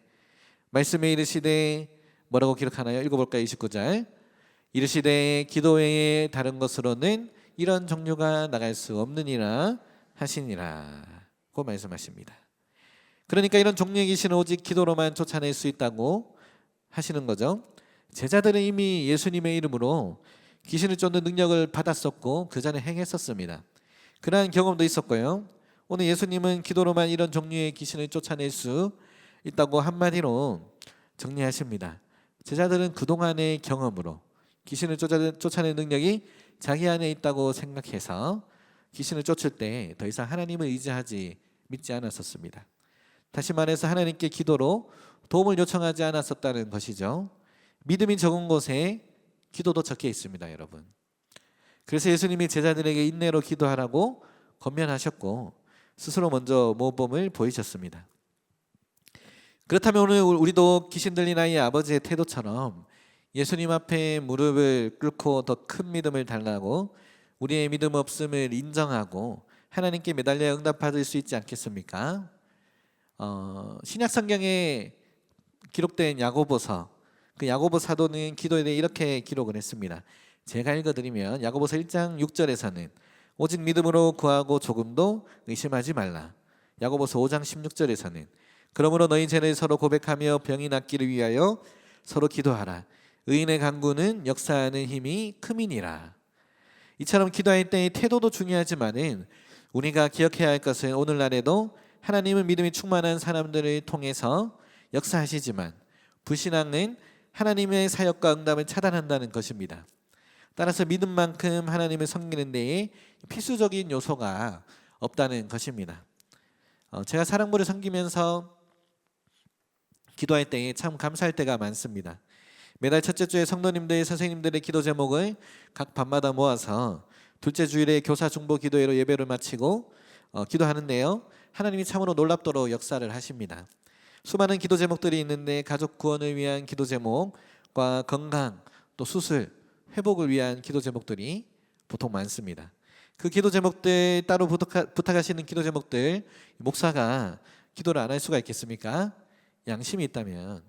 말씀에 이르시되 뭐라고 기록하나요? 읽어볼까요? 29절 이르시되 기도 외에 다른 것으로는 이런 종류가 나갈 수 없느니라 하시니라 고 말씀하십니다. 그러니까 이런 종류의 귀신은 오직 기도로만 쫓아낼 수 있다고 하시는 거죠. 제자들은 이미 예수님의 이름으로 귀신을 쫓는 능력을 받았었고 그 전에 행했었습니다. 그러한 경험도 있었고요. 오늘 예수님은 기도로만 이런 종류의 귀신을 쫓아낼 수 있다고 한마디로 정리하십니다. 제자들은 그동안의 경험으로 귀신을 쫓아내는 능력이 자기 안에 있다고 생각해서 귀신을 쫓을 때 더 이상 하나님을 의지하지 믿지 않았었습니다. 다시 말해서 하나님께 기도로 도움을 요청하지 않았었다는 것이죠. 믿음이 적은 곳에 기도도 적게 있습니다, 여러분. 그래서 예수님이 제자들에게 인내로 기도하라고 권면하셨고 스스로 먼저 모범을 보이셨습니다. 그렇다면 오늘 우리도 귀신 들린 아이의 아버지의 태도처럼 예수님 앞에 무릎을 꿇고 더 큰 믿음을 달라고 우리의 믿음 없음을 인정하고 하나님께 매달려 응답받을 수 있지 않겠습니까? 신약 성경에 기록된 야고보서 그 야고보 사도는 기도에 대해 이렇게 기록을 했습니다. 제가 읽어드리면 야고보서 1장 6절에서는 오직 믿음으로 구하고 조금도 의심하지 말라. 야고보서 5장 16절에서는 그러므로 너희 죄를 서로 고백하며 병이 낫기를 위하여 서로 기도하라. 의인의 간구는 역사하는 힘이 큼이니라. 이처럼 기도할 때의 태도도 중요하지만은 우리가 기억해야 할 것은 오늘날에도 하나님은 믿음이 충만한 사람들을 통해서 역사하시지만 불신앙은 하나님의 사역과 응답을 차단한다는 것입니다. 따라서 믿음만큼 하나님을 섬기는 데에 필수적인 요소가 없다는 것입니다. 제가 사랑부를 섬기면서 기도할 때에 참 감사할 때가 많습니다. 매달 첫째 주에 성도님들, 선생님들의 기도 제목을 각 밤마다 모아서 둘째 주일에 교사 중보 기도회로 예배를 마치고 기도하는데요. 하나님이 참으로 놀랍도록 역사를 하십니다. 수많은 기도 제목들이 있는데 가족 구원을 위한 기도 제목과 건강, 또 수술, 회복을 위한 기도 제목들이 보통 많습니다. 그 기도 제목들 따로 부탁하시는 기도 제목들 목사가 기도를 안 할 수가 있겠습니까? 양심이 있다면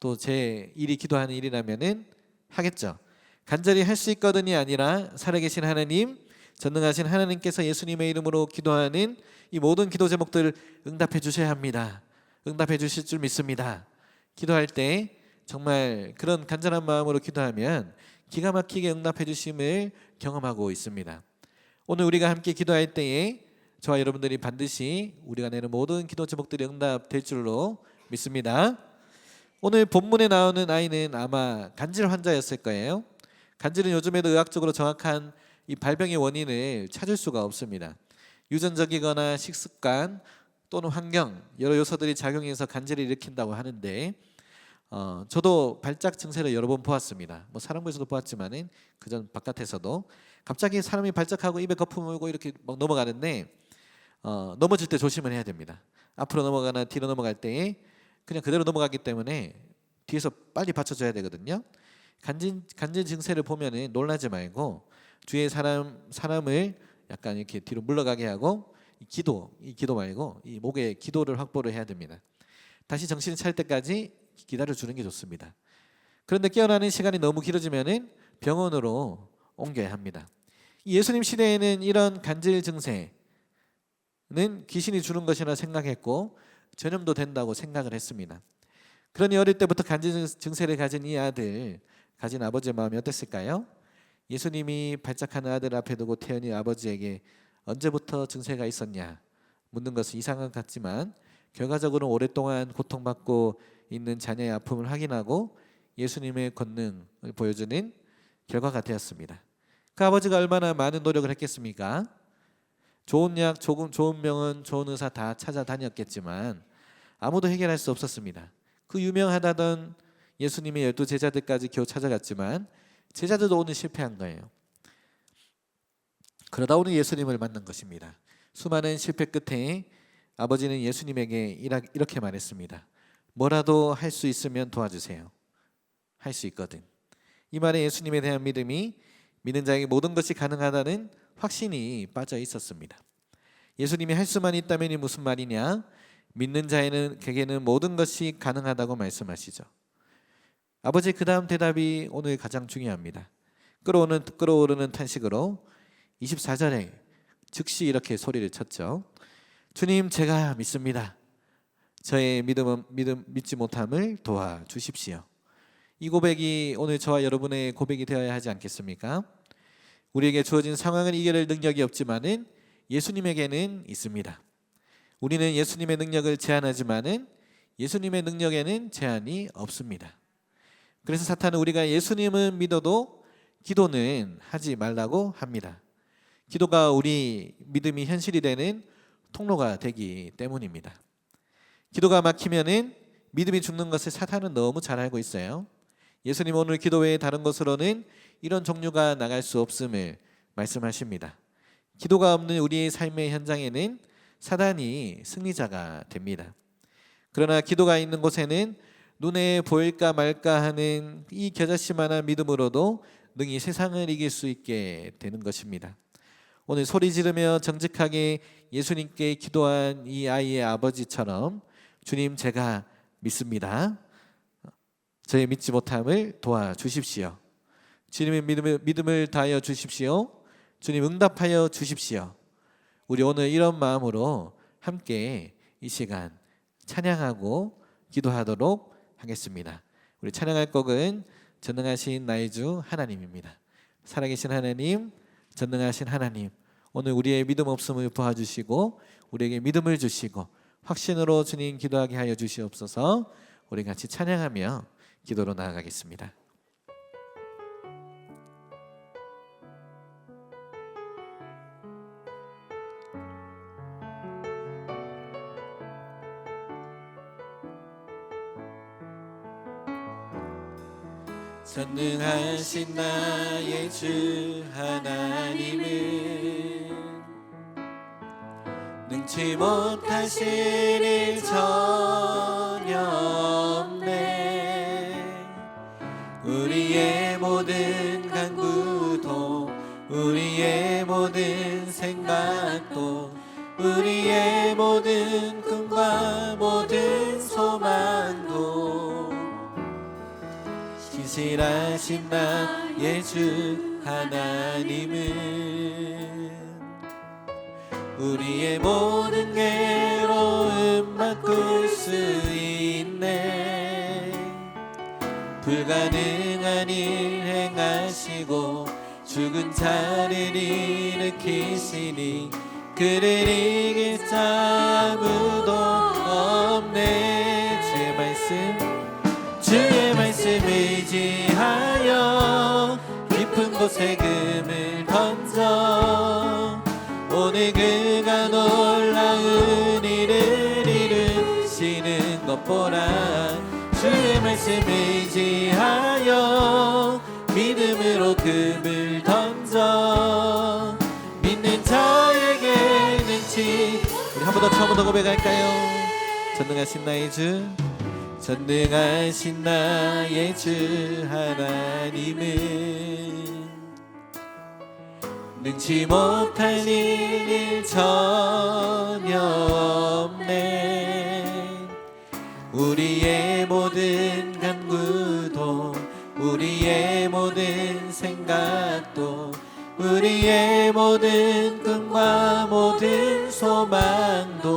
또 제 일이 기도하는 일이라면은 하겠죠. 간절히 할 수 있거든이 아니라 살아계신 하나님, 전능하신 하나님께서 예수님의 이름으로 기도하는 이 모든 기도 제목들을 응답해 주셔야 합니다. 응답해 주실 줄 믿습니다. 기도할 때 정말 그런 간절한 마음으로 기도하면 기가 막히게 응답해 주심을 경험하고 있습니다. 오늘 우리가 함께 기도할 때에 저와 여러분들이 반드시 우리가 내는 모든 기도 제목들이 응답될 줄로 믿습니다. 오늘 본문에 나오는 아이는 아마 간질 환자였을 거예요. 간질은 요즘에도 의학적으로 정확한 이 발병의 원인을 찾을 수가 없습니다. 유전적이거나 식습관 또는 환경 여러 요소들이 작용해서 간질을 일으킨다고 하는데 저도 발작 증세를 여러 번 보았습니다. 뭐 사람에서도 보았지만은 그전 바깥에서도 갑자기 사람이 발작하고 입에 거품 물고 이렇게 막 넘어가는데 넘어질 때 조심을 해야 됩니다. 앞으로 넘어가나 뒤로 넘어갈 때에 그냥 그대로 넘어가기 때문에 뒤에서 빨리 받쳐줘야 되거든요. 간질 증세를 보면은 놀라지 말고 주위에 사람을 약간 이렇게 뒤로 물러가게 하고 이 기도 말고 이 목에 기도를 확보를 해야 됩니다. 다시 정신을 차릴 때까지 기다려 주는 게 좋습니다. 그런데 깨어나는 시간이 너무 길어지면은 병원으로 옮겨야 합니다. 예수님 시대에는 이런 간질 증세는 귀신이 주는 것이라 생각했고 전염도 된다고 생각을 했습니다. 그러니 어릴 때부터 간질 증세를 가진 이 아들, 가진 아버지의 마음이 어땠을까요? 예수님이 발작하는 아들 앞에 두고 태어난 아버지에게 언제부터 증세가 있었냐 묻는 것은 이상한 것 같지만 결과적으로 오랫동안 고통받고 있는 자녀의 아픔을 확인하고 예수님의 권능을 보여주는 결과가 되었습니다. 그 아버지가 얼마나 많은 노력을 했겠습니까? 좋은 약, 좋은 병원, 좋은 의사 다 찾아다녔겠지만 아무도 해결할 수 없었습니다. 그 유명하다던 예수님의 12 제자들까지 겨우 찾아갔지만 제자들도 오늘 실패한 거예요. 그러다 오늘 예수님을 만난 것입니다. 수많은 실패 끝에 아버지는 예수님에게 이렇게 말했습니다. 뭐라도 할 수 있으면 도와주세요. 할 수 있거든. 이 말에 예수님에 대한 믿음이 믿는 자에게 모든 것이 가능하다는 확신이 빠져 있었습니다. 예수님이 할 수만 있다면 이 무슨 말이냐? 믿는 자에게는 모든 것이 가능하다고 말씀하시죠. 아버지의 그 다음 대답이 오늘 가장 중요합니다. 끓어오르는 탄식으로 24절에 즉시 이렇게 소리를 쳤죠. 주님, 제가 믿습니다. 저의 믿지 못함을 도와주십시오. 이 고백이 오늘 저와 여러분의 고백이 되어야 하지 않겠습니까? 우리에게 주어진 상황을 이겨낼 능력이 없지만은 예수님에게는 있습니다. 우리는 예수님의 능력을 제한하지만은 예수님의 능력에는 제한이 없습니다. 그래서 사탄은 우리가 예수님은 믿어도 기도는 하지 말라고 합니다. 기도가 우리 믿음이 현실이 되는 통로가 되기 때문입니다. 기도가 막히면은 믿음이 죽는 것을 사탄은 너무 잘 알고 있어요. 예수님 오늘 기도 외에 다른 것으로는 이런 종류가 나갈 수 없음을 말씀하십니다. 기도가 없는 우리의 삶의 현장에는 사단이 승리자가 됩니다. 그러나 기도가 있는 곳에는 눈에 보일까 말까 하는 이 겨자씨만한 믿음으로도 능히 세상을 이길 수 있게 되는 것입니다. 오늘 소리 지르며 정직하게 예수님께 기도한 이 아이의 아버지처럼 주님, 제가 믿습니다. 저의 믿지 못함을 도와주십시오. 주님의 믿음을 다하여 주십시오. 주님, 응답하여 주십시오. 우리 오늘 이런 마음으로 함께 이 시간 찬양하고 기도하도록 하겠습니다. 우리 찬양할 곡은 전능하신 나의 주 하나님입니다. 살아계신 하나님, 전능하신 하나님, 오늘 우리의 믿음 없음을 도와주시고 우리에게 믿음을 주시고 확신으로 주님 기도하게 하여 주시옵소서. 우리 같이 찬양하며 기도로 나아가겠습니다. 전능하신 나의 주 하나님은 능치 못하실 일 전혀 없네. 우리의 모든 간구도 우리의 모든 생각도 우리의 모든 꿈과 모든 소망도 신실하신 나의 주 하나님은 우리의 모든 괴로움 바꿀 수 있네. 불가능한 일 행하시고 죽은 자를 일으키시니 그를 이길 자 아무도 없네. 주의 말씀, 곳에 금을 던져 오늘 그가 놀라운 일을 이루시는 것 보라. 주의 말씀을 의지하여 믿음으로 금을 던져 믿는 자에게 능치. 우리 한 번 더 처음부터 고백할까요? 전능하신 나의 주, 전능하신 나의 주 하나님은 능치 못할 일 전혀 없네. 우리의 모든 간구도 우리의 모든 생각도 우리의 모든 꿈과 모든 소망도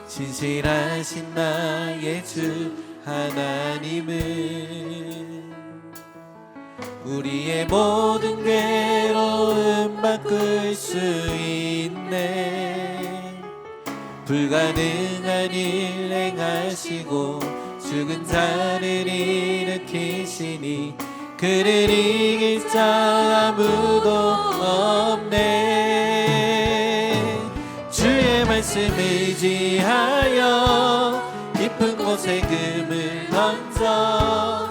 신실하신 나의 주 하나님은 우리의 모든 괴로움 바꿀 수 있네. 불가능한 일 행하시고 죽은 자를 일으키시니 그를 이길 자 아무도 없네. 주의 말씀 의지하여 깊은 곳에 금을 던져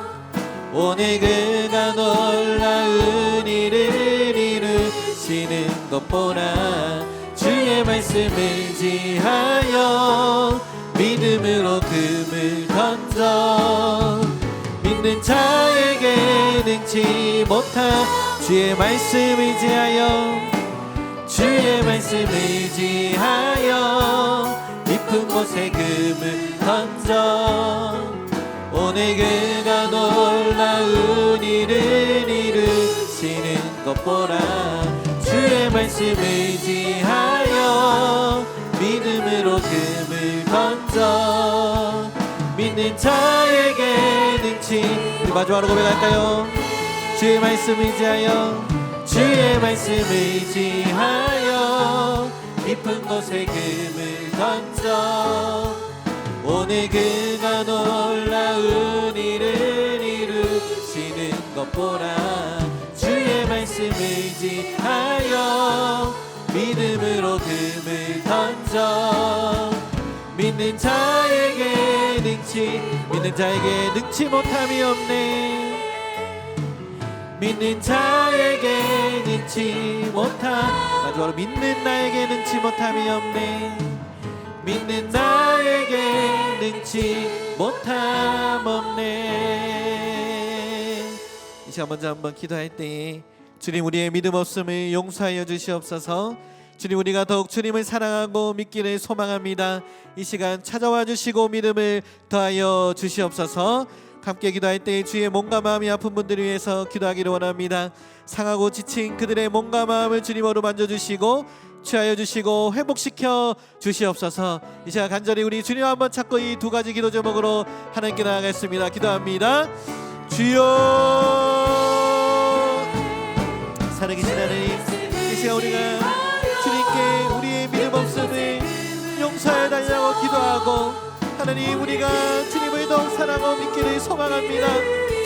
오늘 그가 놀라운 일을 이루시는 것 보라. 주의 말씀 의지하여 믿음으로 금을 던져 믿는 자에게 능치 못한 주의 말씀 의지하여 주의 말씀 의지하여 깊은 곳에 금을 던져 오늘 그가 놀라운 일을 이루시는 것 보라. 주의 말씀 의지하여 믿음으로 금을 던져 믿는 자에게 능치. 우리 마지막으로 고백할까요? 주의 말씀 의지하여 주의 말씀 의지하여 깊은 곳에 금을 던져 오늘 그가 놀라운 일을 이루시는 것 보라. 주의 말씀 의지하여 믿음으로 금을 던져 믿는 자에게 능치 못함이 없네. 믿는 자에게 능치 못함. 마지막으로 믿는 나에게 능치 못함이 없네. 믿는 나에게 능치 못함 없네. 이 시간 먼저 한번 기도할 때에 주님 우리의 믿음 없음을 용서하여 주시옵소서. 주님 우리가 더욱 주님을 사랑하고 믿기를 소망합니다. 이 시간 찾아와 주시고 믿음을 더하여 주시옵소서. 함께 기도할 때 주의 몸과 마음이 아픈 분들을 위해서 기도하기를 원합니다. 상하고 지친 그들의 몸과 마음을 주님으로 만져주시고 취하여 주시고 회복시켜 주시옵소서. 이 시간 간절히 우리 주님 한번 찾고 이 두 가지 기도 제목으로 하나님께 나아가겠습니다. 기도합니다. 주여 살아계신 하나님, 이 시간 우리가 주님께 우리의 믿음 없음을 용서해 달라고 기도하고 하나님 우리가 주님을 더욱 사랑하고 믿기를 소망합니다.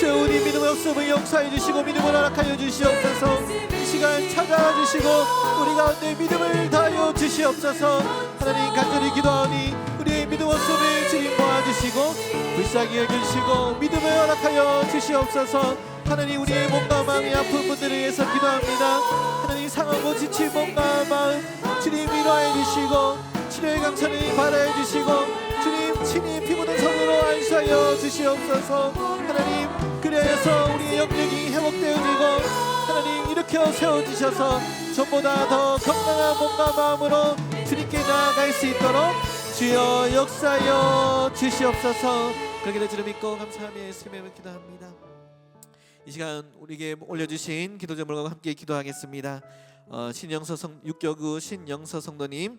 저 우리 믿음 없음을 용서해 주시고 믿음을 허락하여 주시옵소서. 이 시간 찾아와 주시고 우리 가운데 믿음을 다하여 주시옵소서. 하나님 간절히 기도하오니 우리의 믿음 없음을 주님 모아주시고 불쌍히 여겨주시고 믿음을 허락하여 주시옵소서. 하나님 우리의 몸과 마음이 아픈 분들을 위해서 기도합니다. 하나님 상하고 지친 몸과 마음 주님 위로해 주시고 치료의 강선을 바라해 주시고 주님 친히 피부는 손으로 안수하여 주시옵소서. 하나님 그리하여서 우리의 영역이 회복되어지고 하나님 일으켜 세워주셔서 전보다 더 건강한 몸과 마음으로 주님께 나아갈 수 있도록 주여 역사하여 주시옵소서. 그렇게 될 줄을 믿고 감사하며 예수님의 이름으로 기도합니다. 이 시간 우리에게 올려주신 기도 제목과 함께 기도하겠습니다. 육교구 신영서 성도님,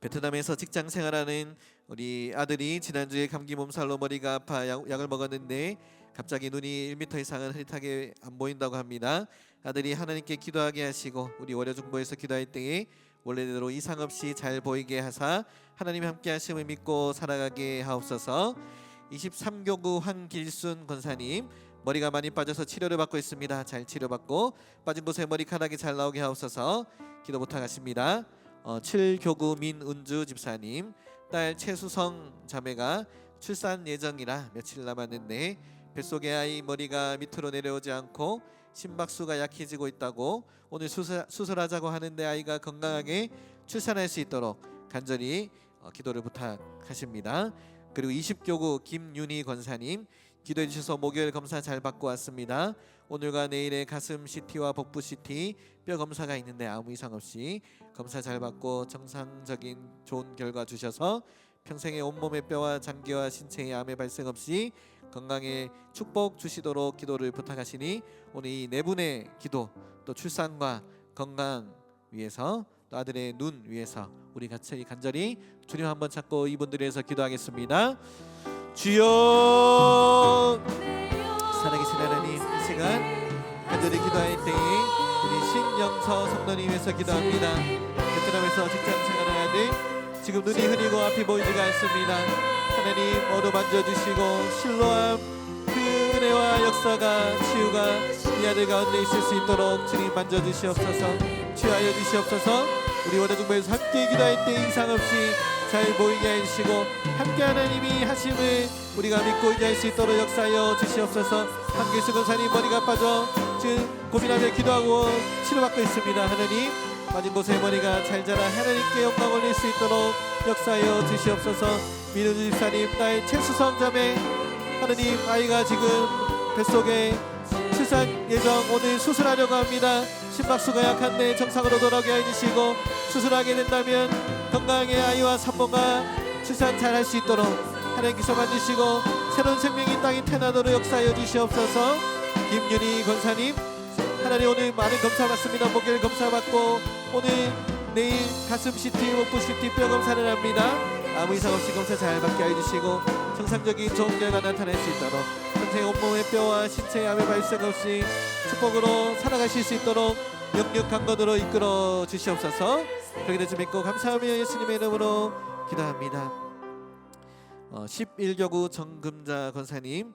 베트남에서 직장 생활하는 우리 아들이 지난주에 감기 몸살로 머리가 아파 약을 먹었는데 갑자기 눈이 1m 이상은 흐릿하게 안 보인다고 합니다. 아들이 하나님께 기도하게 하시고 우리 월요중보에서 기도할 때에 원래대로 이상 없이 잘 보이게 하사 하나님 함께 하심을 믿고 살아가게 하옵소서. 23교구 황길순 권사님, 머리가 많이 빠져서 치료를 받고 있습니다. 잘 치료받고 빠진 곳에 머리카락이 잘 나오게 하옵소서. 기도 부탁하십니다. 7교구 민은주 집사님, 딸 최수성 자매가 출산 예정이라 며칠 남았는데 뱃속의 아이 머리가 밑으로 내려오지 않고 심박수가 약해지고 있다고 오늘 수술하자고 하는데 아이가 건강하게 출산할 수 있도록 간절히 기도를 부탁하십니다. 그리고 20교구 김윤희 권사님, 기도해 주셔서 목요일 검사 잘 받고 왔습니다. 오늘과 내일에 가슴 CT와 복부 CT 뼈 검사가 있는데 아무 이상 없이 검사 잘 받고 정상적인 좋은 결과 주셔서 평생의 온몸의 뼈와 장기와 신체의 암의 발생 없이 건강에 축복 주시도록 기도를 부탁하시니 오늘 이 네 분의 기도, 또 출산과 건강 위해서, 또 아들의 눈 위해서 우리 같이 간절히 주님 한번 찾고 이분들 위해서 기도하겠습니다. 주여, 살아계신 하나님, 이 시간 간절히 기도할 때에 우리 신영서 성도님 위해서 기도합니다. 베트남에서 직장 생활을 하는 지금 눈이 흐리고 앞이 보이지가 않습니다. 하나님 어루 만져주시고 실로암 그 은혜와 역사가 치유가 이 아들 가운데 있을 수 있도록 주님 만져주시옵소서. 치유하여 주시옵소서. 우리 원어중보에서 함께 기도할 때 이상 없이 잘 보이게 해주시고 함께 하나님이 하심을 우리가 믿고 의지할 수 있도록 역사하여 주시옵소서. 한길수 권사님 머리가 빠져 지금 고민하며 기도하고 치료받고 있습니다. 하나님 빠진 곳에 머리가 잘 자라 하나님께 영광 올릴 수 있도록 역사하여 주시옵소서. 민은주 집사님 딸 최수성 자매, 하나님 아이가 지금 뱃속에 출산 예정, 오늘 수술하려고 합니다. 심박수가 약한데 정상으로 돌아오게 해주시고 수술하게 된다면 건강하게 아이와 산모가 출산 잘 할 수 있도록 하나님께서 만드시고 새로운 생명이 땅에 태어나도록 역사하여 주시옵소서. 김윤희 권사님, 하나님 오늘 많은 검사 받습니다. 목요일 검사 받고 오늘 내일 가슴 CT, 복부 CT, 뼈 검사를 합니다. 아무 이상 없이 검사 잘 받게 해주시고 정상적인 좋은 결과 나타낼 수 있도록 평생 온몸의 뼈와 신체의 암의 발생 없이 축복으로 살아가실 수 있도록 영육 강건으로 이끌어 주시옵소서. 그렇게 되지 믿고 감사하며 예수님의 이름으로 기도합니다. 11교구 정금자 권사님,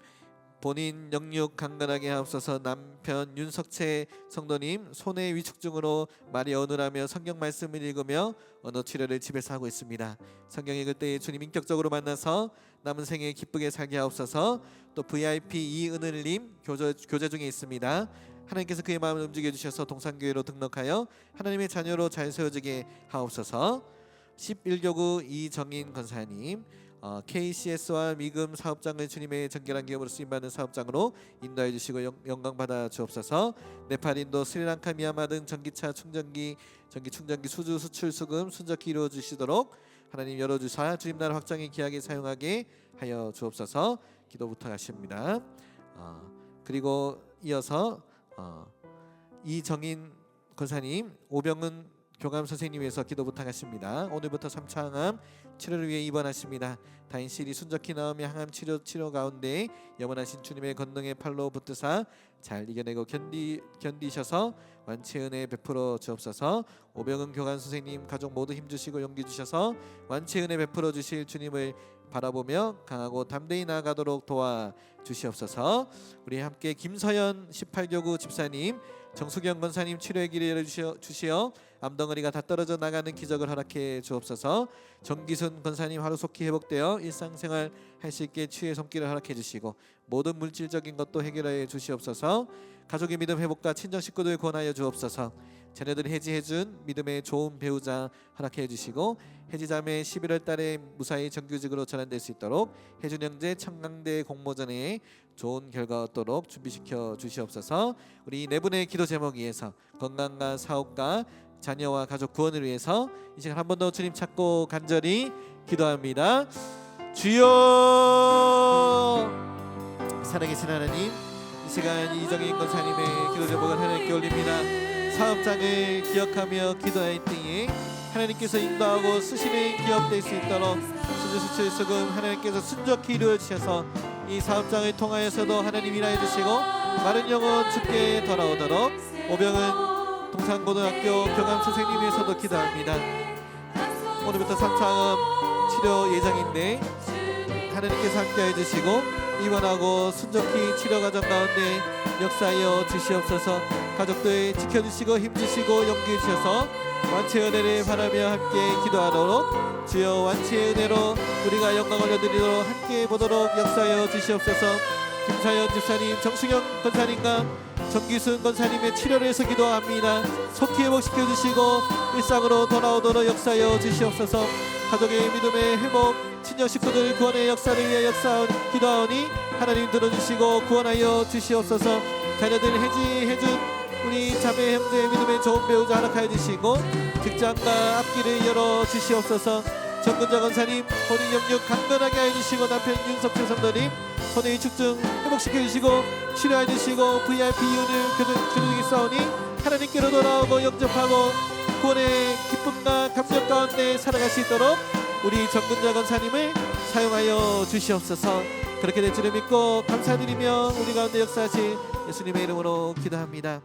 본인 영육 강건하게 하옵소서. 남편 윤석채 성도님 손의 위축증으로 말이 어눌하며 성경 말씀을 읽으며 언어 치료를 집에서 하고 있습니다. 성경 읽을 때 주님 인격적으로 만나서 남은 생에 기쁘게 살게 하옵소서. 또 VIP 이은을님 교제 중에 있습니다. 하나님께서 그의 마음을 움직여 주셔서 동산교회로 등록하여 하나님의 자녀로 잘 세워지게 하옵소서. 11교구 이정인 권사님, KCS와 미금 사업장을 주님의 정결한 기업으로 쓰임받는 사업장으로 인도해 주시고 영광 받아 주옵소서. 네팔, 인도, 스리랑카, 미얀마 등 전기차 충전기, 전기 충전기 수주 수출 수금 순적히 이루어 주시도록 하나님 열어주사 주님 나라 확장에 귀하게 사용하게 하여 주옵소서. 기도 부탁하십니다. 그리고 이어서 이정인 권사님, 오병은 교감 선생님 위해서 기도 부탁하십니다. 오늘부터 3차 항암 치료를 위해 입원하십니다. 다인실이 순적히 나오며 항암 치료 가운데 영원하신 주님의 권능의 팔로 붙드사 잘 이겨내고 견디셔서 완치의 은혜 베풀어 주옵소서. 오병은 교감 선생님 가족 모두 힘주시고 용기 주셔서 완치의 은혜 베풀어 주실 주님을 바라보며 강하고 담대히 나아가도록 도와주시옵소서. 우리 함께 김서연 18교구 집사님, 정수경 권사님 치료의 길을 열어주시어 암덩어리가 다 떨어져 나가는 기적을 허락해 주옵소서. 정기순 권사님 하루속히 회복되어 일상생활 할 수 있게 치유의 손길을 허락해 주시고 모든 물질적인 것도 해결해 주시옵소서. 가족의 믿음 회복과 친정 식구들 구원하여 주옵소서. 자녀들이 해지해준 믿음의 좋은 배우자 허락해 주시고 해지자매 11월 달에 무사히 정규직으로 전환될 수 있도록 해준 형제 청강대 공모전에 좋은 결과 얻도록 준비시켜 주시옵소서. 우리 네 분의 기도 제목 위해서 건강과 사업과 자녀와 가족 구원을 위해서 이 시간 한 번 더 주님 찾고 간절히 기도합니다. 주여, 살아계신 하나님, 이 시간 이정인 권사님의 기도 제목을 하나님께 올립니다. 사업장을 기억하며 기도할 때에 하나님께서 인도하고 쓰시는 기업 될 수 있도록 수주 수출 수금 하나님께서 순적히 이루어 주셔서 이 사업장을 통하여서도 하나님 일하여 주시고 마른 영혼 주께 돌아오도록 오병은 동산고등학교 교감 선생님 위해서도 기도합니다. 오늘부터 3차 치료 예정인데 하나님께서 함께해 주시고 입원하고 순적히 치료 과정 가운데 역사하여 주시옵소서. 가족들 지켜주시고 힘주시고 용기해 주셔서 완치의 은혜를 바라며 함께 기도하도록 주여 완치의 은혜로 우리가 영광 올려드리도록 함께 보도록 역사하여 주시옵소서. 김사연 집사님, 정승영 권사님과 정기순 권사님의 치료를 위해서 기도합니다. 속히 회복시켜 주시고 일상으로 돌아오도록 역사하여 주시옵소서. 가족의 믿음의 회복, 친정 식구들 구원의 역사를 위해 기도하오니 하나님 들어주시고 구원하여 주시옵소서. 자녀들 해지해준 우리 자매 형제 믿음의 좋은 배우자 허락하여 주시고 직장과 앞길을 열어 주시옵소서. 정근자 권사님 본인 영역 강건하게 하여 주시고 남편 윤석철 성도님 손의 위축증 회복시켜 주시고 치료해 주시고 VIP 이윤을 교정이 싸우니 하나님께로 돌아오고 영접하고 구원의 기쁨과 감격 가운데 살아갈 수 있도록 우리 정근자 권사님을 사용하여 주시옵소서. 그렇게 될 줄을 믿고 감사드리며 우리 가운데 역사하신 예수님의 이름으로 기도합니다.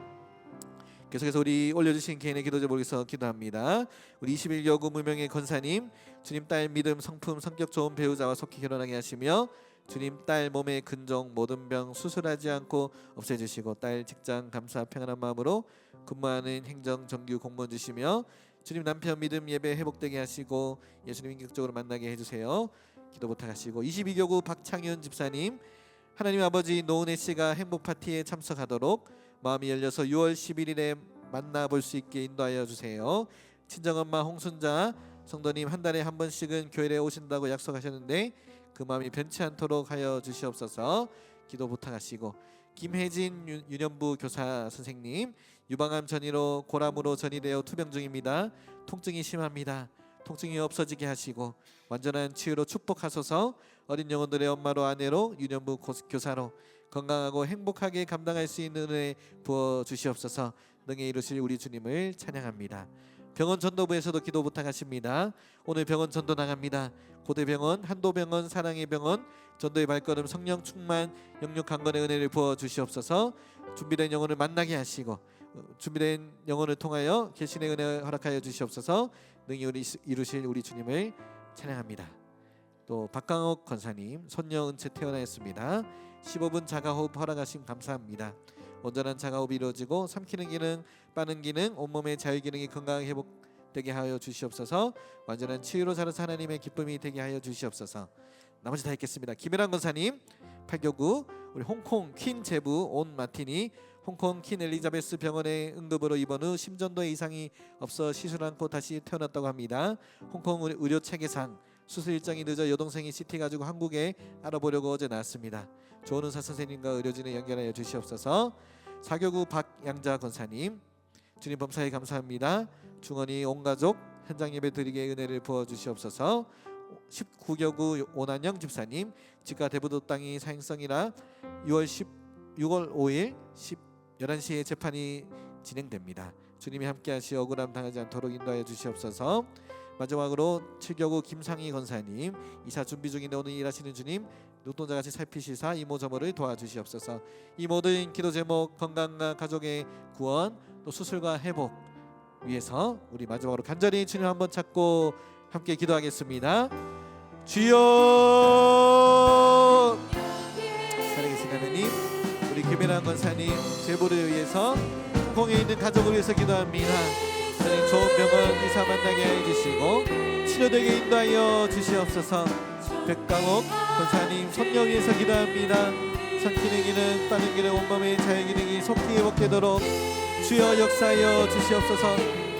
계속해서 우리 올려주신 개인의 기도 제목에서 기도합니다. 우리 21여구 무명의 권사님, 주님 딸 믿음 성품 성격 좋은 배우자와 속히 결혼하게 하시며 주님 딸 몸의 근종 모든 병 수술하지 않고 없애주시고 딸 직장 감사 평안한 마음으로 근무하는 행정 정규 공무원 주시며 주님 남편 믿음 예배 회복되게 하시고 예수님 인격적으로 만나게 해주세요. 기도 부탁하시고 22교구 박창윤 집사님, 하나님 아버지 노은혜 씨가 행복 파티에 참석하도록 마음이 열려서 6월 11일에 만나볼 수 있게 인도하여 주세요. 친정엄마 홍순자 성도님 한 달에 한 번씩은 교회에 오신다고 약속하셨는데 그 마음이 변치 않도록 하여 주시옵소서. 기도 부탁하시고 김혜진 유년부 교사 선생님, 유방암 전이로 고람으로 전이되어 투병 중입니다. 통증이 심합니다. 통증이 없어지게 하시고 완전한 치유로 축복하소서. 어린 영혼들의 엄마로 아내로 유년부 교사로 건강하고 행복하게 감당할 수 있는 은혜 부어 주시옵소서. 능히 이루실 우리 주님을 찬양합니다. 병원 전도부에서도 기도 부탁하십니다. 오늘 병원 전도 나갑니다. 고대병원, 한도병원, 사랑의 병원 전도의 발걸음 성령 충만 영육 강건의 은혜를 부어 주시옵소서. 준비된 영혼을 만나게 하시고 준비된 영혼을 통하여 계신의 은혜 허락하여 주시옵소서. 능히 이루실 우리 주님을 찬양합니다. 또 박강옥 권사님 손녀 은채 태어나였습니다. 15분 자가호흡 허락하심 감사합니다. 온전한 자가호흡이 이루어지고 삼키는 기능, 빠는 기능, 온몸의 자유기능이 건강하게 회복되게 하여 주시옵소서. 완전한 치유로 자라서 하나님의 기쁨이 되게 하여 주시옵소서. 나머지 다 읽겠습니다. 김혜란 권사님 8교구 우리 홍콩 퀸 제부 온 마티니 홍콩 퀸 엘리자베스 병원에 응급으로 입원 후 심전도에 이상이 없어 시술 않고 다시 태어났다고 합니다. 홍콩 의료 체계상 수술 일정이 늦어 여동생이 CT 가지고 한국에 알아보려고 어제 나왔습니다. 좋은 의사 선생님과 의료진을 연결하여 주시옵소서. 4교구 박양자 권사님 주님 범사에 감사합니다. 중원이 온 가족 현장 예배 드리게 은혜를 부어 주시옵소서. 19교구 오난영 집사님 지가 대부도 땅이 사행성이라 6월 5일 11시에 재판이 진행됩니다. 주님이 함께하시 억울함 당하지 않도록 인도하여 주시옵소서. 마지막으로 7교구 김상희 권사님 이사 준비 중인데 오늘 일하시는 주님 눈동자같이 살피시사 이모저모를 도와주시옵소서. 이 모든 기도 제목 건강과 가족의 구원 또 수술과 회복 위해서 우리 마지막으로 간절히 주님 한번 찾고 함께 기도하겠습니다. 주여 살아계신 하나님 우리 김혜란 권사님 제보를 위해서 홍콩에 있는 가족을 위해서 기도합니다. 하나님 좋은 병원 의사 만나게 해주시고 치료되게 인도하여 주시옵소서. 백강옥 권사님 손녀 위해서 기도합니다. 삼키는 기능 빠는 기능 온몸의 자유기능이 속히 회복되도록 주여 역사하여 주시옵소서.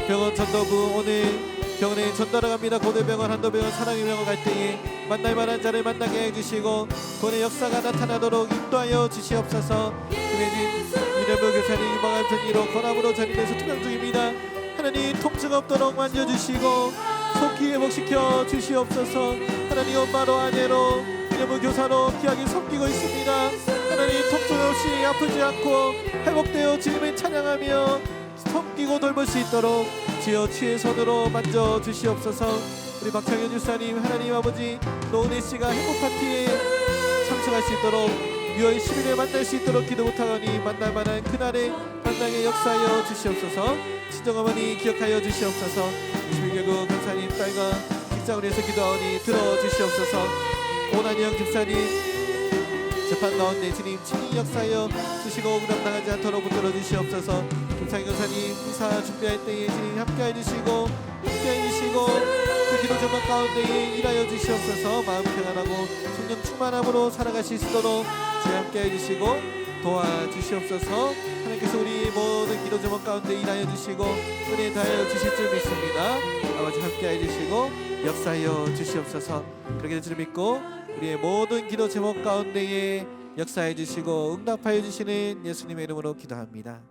병원 전도부 오늘 병원에 전달하 갑니다. 고대병원 한도병원 사랑의 병원 갈 때에 만날 만한 자를 만나게 해주시고 그의 역사가 나타나도록 인도하여 주시옵소서. 김혜진 유년부 교사님 유방암 전이로 고람으로 전이돼서 투병 중입니다. 하나님 통증 없도록 만져주시고 속히 회복시켜 주시옵소서. 하나님 엄마로 아내로 유년부 교사로 귀하게 섬기고 있습니다. 하나님 통증 없이 아프지 않고 회복되어 주님을 찬양하며 섬기고 돌볼 수 있도록 주여 주의 손으로 만져 주시옵소서. 우리 박창현 집사님 하나님 아버지 노은혜 씨가 행복 파티에 참석할 수 있도록 6월 10일에 만날 수 있도록 기도 부탁하니 만날 만한 그날에 만나게 역사하여 주시옵소서. 친정어머니 기억하여 주시옵소서. 21교구 권사님 딸과 직장을 위해서 기도하오니 들어주시옵소서. 오난영 집사님 재판 가운데 주님 친히 역사하여 주시고 부담당하지 않도록 붙들어 주시옵소서. 김상희 교사님 이사 준비할 때에 주님 함께해 주시고 그 기도 제목 가운데에 일하여 주시옵소서. 마음 평안하고 성령 충만함으로 살아가실 수 있도록 주님 함께해 주시고 도와주시옵소서. 하나님께서 우리 모든 기도 제목 가운데 일하여 주시고 은혜 다하여 주실 줄 믿습니다. 아버지 함께해 주시고 역사하여 주시옵소서. 그렇게 될 줄 믿고 우리의 모든 기도 제목 가운데에 역사해 주시고 응답하여 주시는 예수님의 이름으로 기도합니다.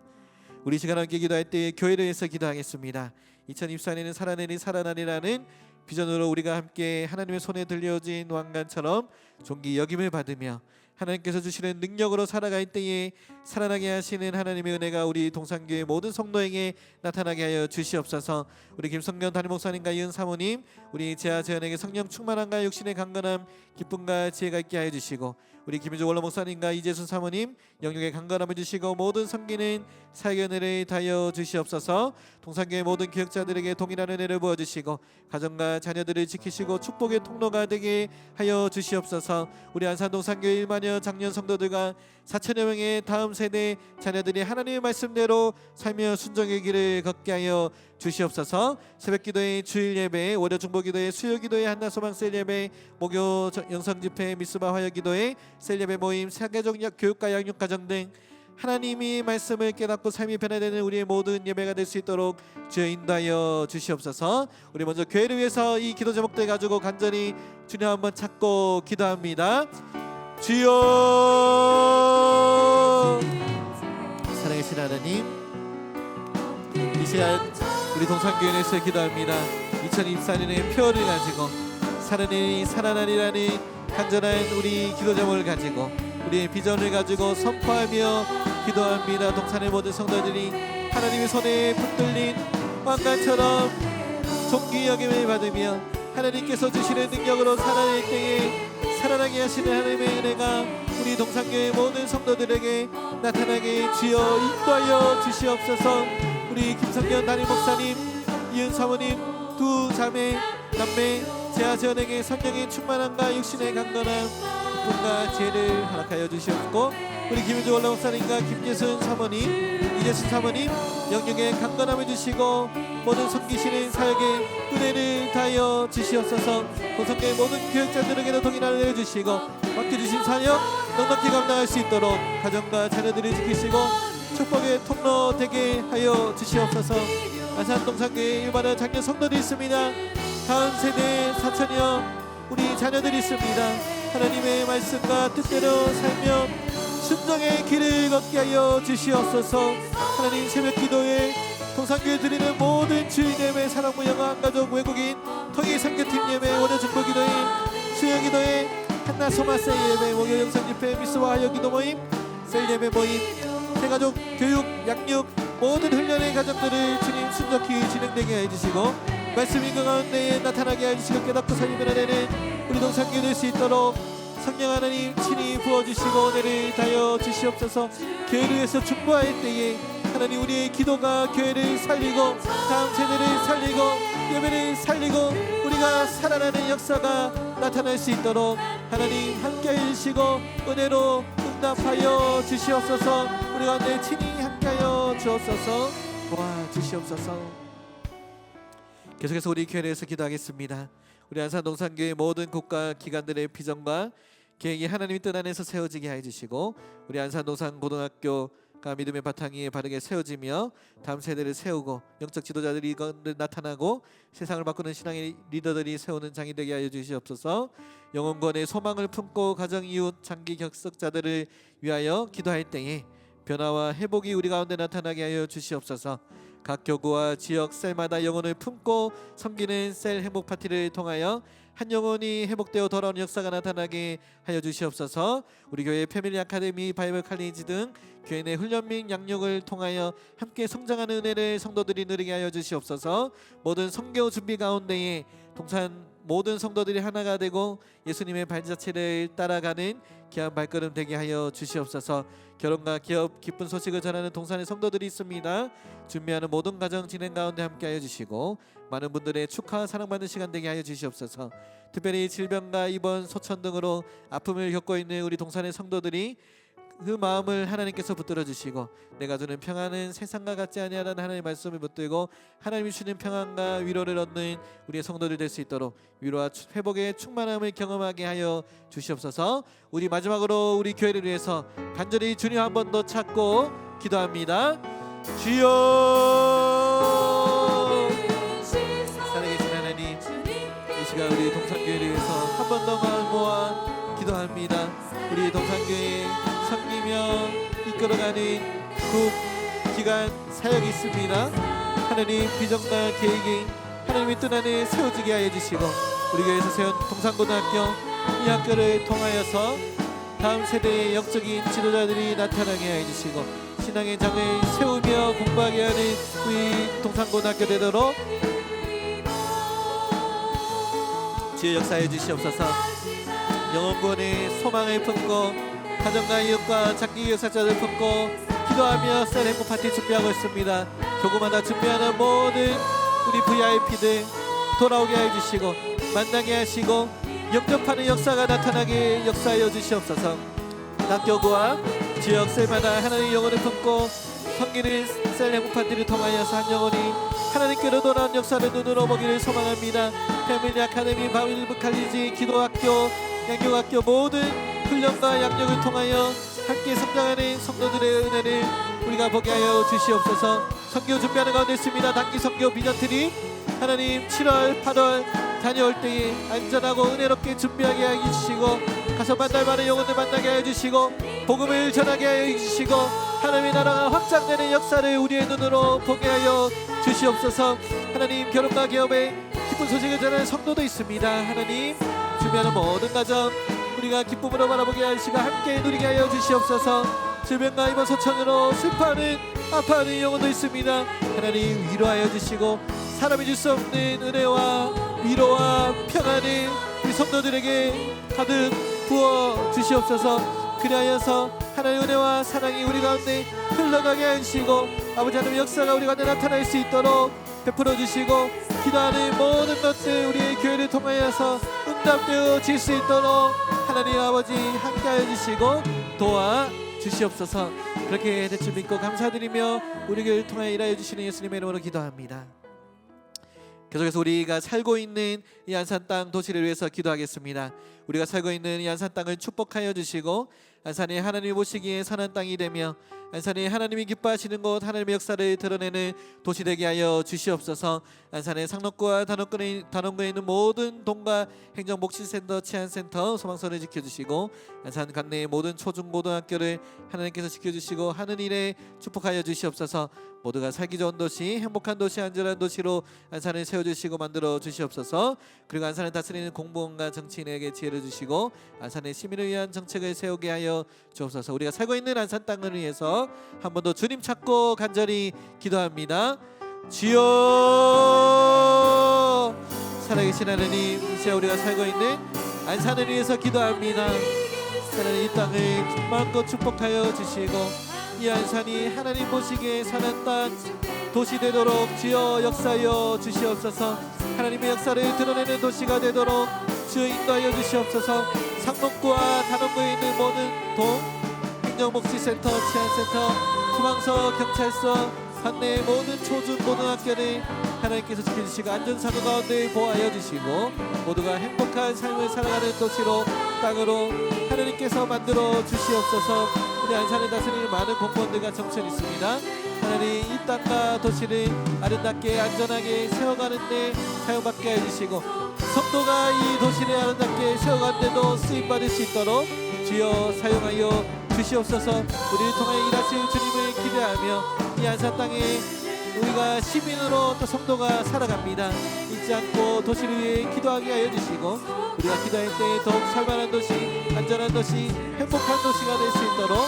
우리 시간 함께 기도할 때 교회를 위해서 기도하겠습니다. 2024년에는 살아나리라는 비전으로 우리가 함께 하나님의 손에 들려진 왕관처럼 존귀 여김을 받으며 하나님께서 주시는 능력으로 살아갈 때에 살아나게 하시는 하나님의 은혜가 우리 동산교회 모든 성도에게 나타나게 하여 주시옵소서. 우리 김성년 담임 목사님과 이은 사모님, 우리 재하 재현에게 성령 충만함과 육신의 강건함, 기쁨과 지혜가 있게 하여 주시고 우리 김희주 원로 목사님과 이재순 사모님 영육의 강건함을 주시고 모든 섬기는 사역의 은혜를 다하여 주시옵소서. 동산교회 모든 기억자들에게 동일한 은혜를 부어주시고 가정과 자녀들을 지키시고 축복의 통로가 되게 하여 주시옵소서. 우리 안산동산교회 1만여 장년 성도들과 4천여 명의 다음 세대 자녀들이 하나님의 말씀대로 살며 순종의 길을 걷게 하여 주시옵소서. 새벽기도회, 주일예배, 월요 중보기도회, 수요기도회, 한나소망 셀예배, 목요 영성집회, 미스바 화요기도회, 셀예배 모임, 사계정 교육과 양육가정 등 하나님이 말씀을 깨닫고 삶이 변화되는 우리의 모든 예배가 될 수 있도록 주여 인도하여 주시옵소서. 우리 먼저 교회를 위해서 이 기도 제목들 가지고 간절히 주님 한번 찾고 기도합니다. 주여, 사랑하신 하나님, 이 시간 우리 동산교회에서 기도합니다. 2024년의 표어를 가지고 살아나리라는 간절한 우리 기도 제목을 가지고 우리의 비전을 가지고 선포하며 기도합니다. 동산의 모든 성도들이 하나님의 손에 붙들린 왕관처럼 존귀 여김을 받으며 하나님께서 주시는 능력으로 살아낼 때에 살아나게 하시는 하나님의 은혜가 우리 동산교회 모든 성도들에게 나타나게 주여 인도하여 주시옵소서. 우리 김성년 담임 목사님, 이은 사모님 두 자매 남매 재하 재현에게 성령의 충만함과 육신의 강건함, 기쁨과 지혜를 허락하여 주시옵고 우리 김윤주 원로 목사님과 김예순 사모님, 이재순 사모님 영육의 강건함을 주시고 모든 섬기시는 사역에 은혜를 다하여 주시옵소서. 동성교회 모든 교육자들에게도 동일한 은혜를 주시고 맡겨주신 사역 넉넉히 감당할 수 있도록 가정과 자녀들을 지키시고 축복의 통로 되게 하여 주시옵소서. 안산 동산교회 일반의 장년 성도들이 있습니다. 다음 세대 4천여 우리 자녀들이 있습니다. 하나님의 말씀과 뜻대로 살며 순종의 길을 걷게 하여 주시옵소서. 하나님 새벽 기도에 동산교회 드리는 모든 주일 예배, 사랑부 영화 가족 외국인 통일 선교팀 예배, 월요 중보 기도회, 수요 기도회, 한나 소마세 예배, 목요 영상 집회, 미스와 하여 기도 모임, 셀 예배 모임, 대가족 교육 양육 모든 훈련의 가정들을 주님 순적히 진행되게 해주시고 말씀이 그 가운데에 나타나게 해주시고 깨닫고 삶이 변화되는 우리 동산교회 될 수 있도록 성령 하나님 친히 부어주시고 은혜를 다하여 주시옵소서. 교회를 위해서 중보할 때에 하나님 우리의 기도가 교회를 살리고 다음 세대를 살리고 예배를 살리고 우리가 살아나는 역사가 나타날 수 있도록 하나님 함께해 주시고 은혜로 응답하여 주시옵소서. 우리 가운데 친히 함께하여 주옵소서. 도와주시옵소서. 계속해서 우리 교회에서 기도하겠습니다. 우리 안산동산교회 모든 국가 기관들의 비전과 계획이 하나님의 뜻 안에서 세워지게 해주시고 우리 안산동산고등학교가 믿음의 바탕 위에 바르게 세워지며 다음 세대를 세우고 영적 지도자들이 나타나고 세상을 바꾸는 신앙의 리더들이 세우는 장이 되게 하여 주시옵소서. 영혼권의 소망을 품고 가정 이웃 장기 격석자들을 위하여 기도할 때에 변화와 회복이 우리 가운데 나타나게 하여 주시옵소서. 각 교구와 지역 셀마다 영혼을 품고 섬기는 셀 행복 파티를 통하여 한 영혼이 회복되어 돌아오는 역사가 나타나게 하여 주시옵소서. 우리 교회 패밀리 아카데미, 바이블 칼리지 등 교회 내 훈련 및 양육을 통하여 함께 성장하는 은혜를 성도들이 누리게 하여 주시옵소서. 모든 성교 준비 가운데에 동산 모든 성도들이 하나가 되고 예수님의 발자취를 따라가는 귀한 발걸음 되게 하여 주시옵소서. 결혼과 기업 기쁜 소식을 전하는 동산의 성도들이 있습니다. 준비하는 모든 가정 진행 가운데 함께하여 주시고 많은 분들의 축하 사랑받는 시간 되게 하여 주시옵소서. 특별히 질병과 입원 소천 등으로 아픔을 겪고 있는 우리 동산의 성도들이 그 마음을 하나님께서 붙들어 주시고 내가 주는 평안은 세상과 같지 아니하다는 하나님의 말씀을 붙들고 하나님이 주는 평안과 위로를 얻는 우리의 성도들 될 수 있도록 위로와 회복의 충만함을 경험하게 하여 주시옵소서. 우리 마지막으로 우리 교회를 위해서 간절히 주님 한 번 더 찾고 기도합니다. 주여, 살아계신 하나님, 이 시간 우리 동산교회를 위해서 한 번 더 마음 모아 기도합니다. 우리 동산교회 섬기며 이끌어가는 국기관 사역이 있습니다. 하나님 비전과 계획이 하나님의 뜻 안에 세워지게 하여 주시고 우리 교회에서 세운 동산고등학교 이 학교를 통하여서 다음 세대의 영적인 지도자들이 나타나게 하여 주시고 신앙의 장을 세우며 공부하게 하는 우리 동산고등학교 되도록 주의 역사해 주시옵소서. 영혼구원의 소망을 품고 가정과 이웃과 장기 역사자를 품고 기도하며 셀 행복 파티 준비하고 있습니다. 교구마다 준비하는 모든 우리 VIP들 돌아오게 해주시고 만나게 하시고 영접하는 역사가 나타나게 역사하여 주시옵소서. 각 교구와 지역 셀마다 하나님의 영혼을 품고 섬기는 셀 행복 파티를 통하여서 한 영혼이 하나님께로 돌아온 역사를 눈으로 보기를 소망합니다. 패밀리 아카데미, 바빌브 칼리지, 기도학교, 양육학교 모든 훈련과 양육을 통하여 함께 성장하는 성도들의 은혜를 우리가 보게 하여 주시옵소서. 선교 준비하는 가운데 있습니다. 단기 선교 비전트리 하나님 7월 8월 다녀올 때에 안전하고 은혜롭게 준비하게 하여 주시고 가서 만날 많은 영혼들 만나게 하여 주시고 복음을 전하게 하여 주시고 하나님의 나라가 확장되는 역사를 우리의 눈으로 보게 하여 주시옵소서. 하나님 결혼과 기업의 기쁜 소식을 전하는 성도도 있습니다. 하나님 준비하는 모든 가정 우리가 기쁨으로 바라보게 하시고 함께 누리게 하여 주시옵소서. 질병과 입원 소천으로 슬퍼하는 아파하는 영혼도 있습니다. 하나님 위로하여 주시고 사람이 줄 수 없는 은혜와 위로와 평안을 우리 성도들에게 가득 부어 주시옵소서. 그리하여서 하나님의 은혜와 사랑이 우리 가운데 흘러가게 하시고 아버지 하나님의 역사가 우리 가운데 나타날 수 있도록 베풀어 주시고 기도하는 모든 것들 우리의 교회를 통하여서 응답되어질 수 있도록 하나님 아버지 함께하여 주시고 도와 주시옵소서. 그렇게 될 줄 믿고 감사드리며 우리 교회를 통하여 일하여 주시는 예수님의 이름으로 기도합니다. 계속해서 우리가 살고 있는 이 안산 땅 도시를 위해서 기도하겠습니다. 우리가 살고 있는 이 안산 땅을 축복하여 주시고 안산이 하나님이 보시기에 선한 땅이 되며 안산이 하나님이 기뻐하시는 곳 하나님의 역사를 드러내는 도시 되게 하여 주시옵소서. 안산의 상록구와 단원구에 있는 모든 동과 행정복지센터, 치안센터, 소방서를 지켜주시고 안산 관내의 모든 초중고등학교를 하나님께서 지켜주시고 하는 일에 축복하여 주시옵소서. 모두가 살기 좋은 도시, 행복한 도시, 안전한 도시로 안산을 세워주시고 만들어 주시옵소서. 그리고 안산을 다스리는 공무원과 정치인에게 지혜를 주시고 안산의 시민을 위한 정책을 세우게 하여 주옵소서. 우리가 살고 있는 안산 땅을 위해서 한 번 더 주님 찾고 간절히 기도합니다. 주여, 살아계신 하나님, 이제 우리가 살고 있는 안산을 위해서 기도합니다. 하나님 이 땅을 마음껏 축복하여 주시고 이 안산이 하나님 보시기에 선한 땅 도시 되도록 주여 역사하여 주시옵소서. 하나님의 역사를 드러내는 도시가 되도록 주여 인도하여 주시옵소서. 상록구와 단원구에 있는 모든 동 행정복지센터, 치안센터, 소방서, 경찰서, 관내의 모든 초중고등학교를 하나님께서 지켜주시고 안전사고 가운데 보호하여 주시고 모두가 행복한 삶을 살아가는 도시로 땅으로 하나님께서 만들어 주시옵소서. 우리 안산을 다스리는 많은 공무원들과 정치인이 있습니다. 하나님 이 땅과 도시를 아름답게 안전하게 세워가는 데 사용받게 해주시고 성도가 이 도시를 아름답게 세워가는 데도 쓰임받을 수 있도록 주여 사용하여 주시옵소서. 우리를 통해 일하실 주님을 기대하며 이 안산 땅에 우리가 시민으로 또 성도가 살아갑니다. 잊지 않고 도시를 위해 기도하게 하여 주시고 우리가 기도할 때 더욱 살만한 도시, 안전한 도시, 행복한 도시가 될 수 있도록